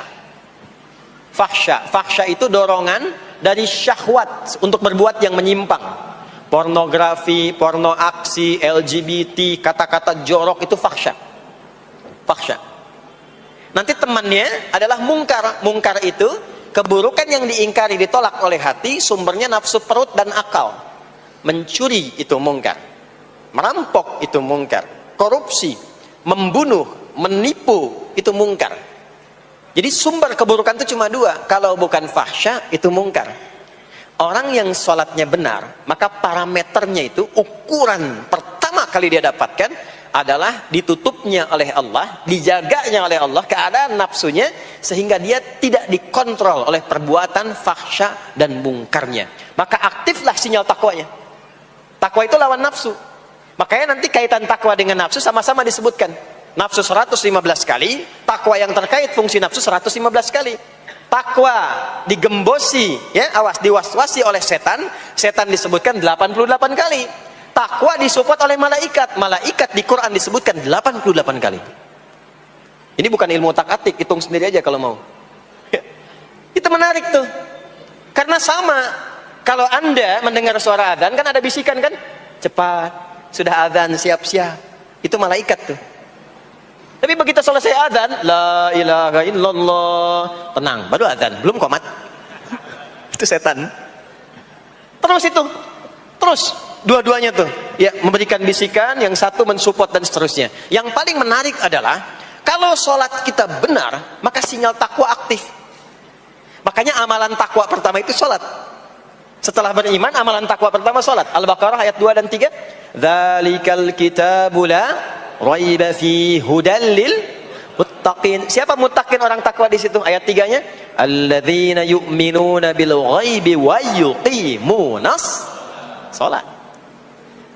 Speaker 1: Fahsya itu dorongan dari syahwat untuk berbuat yang menyimpang. Pornografi, porno aksi, LGBT, kata-kata jorok itu fahsya. Nanti temannya adalah mungkar. Mungkar itu keburukan yang diingkari, ditolak oleh hati, sumbernya nafsu perut dan akal. Mencuri itu mungkar. Merampok itu mungkar. Korupsi, membunuh, menipu itu mungkar. Jadi sumber keburukan itu cuma dua. Kalau bukan fahsya, itu mungkar. Orang yang sholatnya benar, maka parameternya itu, ukuran pertama kali dia dapatkan adalah ditutupnya oleh Allah, dijaganya oleh Allah keadaan nafsunya, sehingga dia tidak dikontrol oleh perbuatan fahsya dan mungkarnya. Maka aktiflah sinyal takwanya. Takwa itu lawan nafsu. Makanya nanti kaitan takwa dengan nafsu sama-sama disebutkan. Nafsu 115 kali, takwa yang terkait fungsi nafsu 115 kali. Takwa digembosi, ya, awas, diwaswasi oleh setan, setan disebutkan 88 kali. Takwa disupport oleh malaikat. Malaikat di Quran disebutkan 88 kali. Ini bukan ilmu otak-atik, hitung sendiri aja kalau mau. Itu menarik tuh. Karena sama, kalau Anda mendengar suara adzan kan ada bisikan kan? Cepat, sudah adzan, siap-siap. Itu malaikat tuh. Tapi begitu selesai adzan, la ilaha illallah, tenang, baru adzan, belum qomat. Itu setan. Terus Dua-duanya tuh, ya, memberikan bisikan, yang satu mensupport dan seterusnya. Yang paling menarik adalah kalau sholat kita benar, maka sinyal takwa aktif. Makanya amalan takwa pertama itu sholat. Setelah beriman, amalan takwa pertama sholat. Al-Baqarah ayat 2 dan 3. Dzalikal kitabu la raiba fi hudal lil muttaqin. Siapa muttaqin, orang takwa di situ? Ayat 3-nya, alladzina yu'minuna bil ghaibi wa yuqimunas sholat.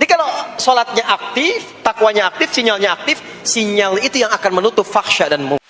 Speaker 1: Jadi kalau sholatnya aktif, takwanya aktif, sinyalnya aktif, sinyal itu yang akan menutup fahsya dan munkar.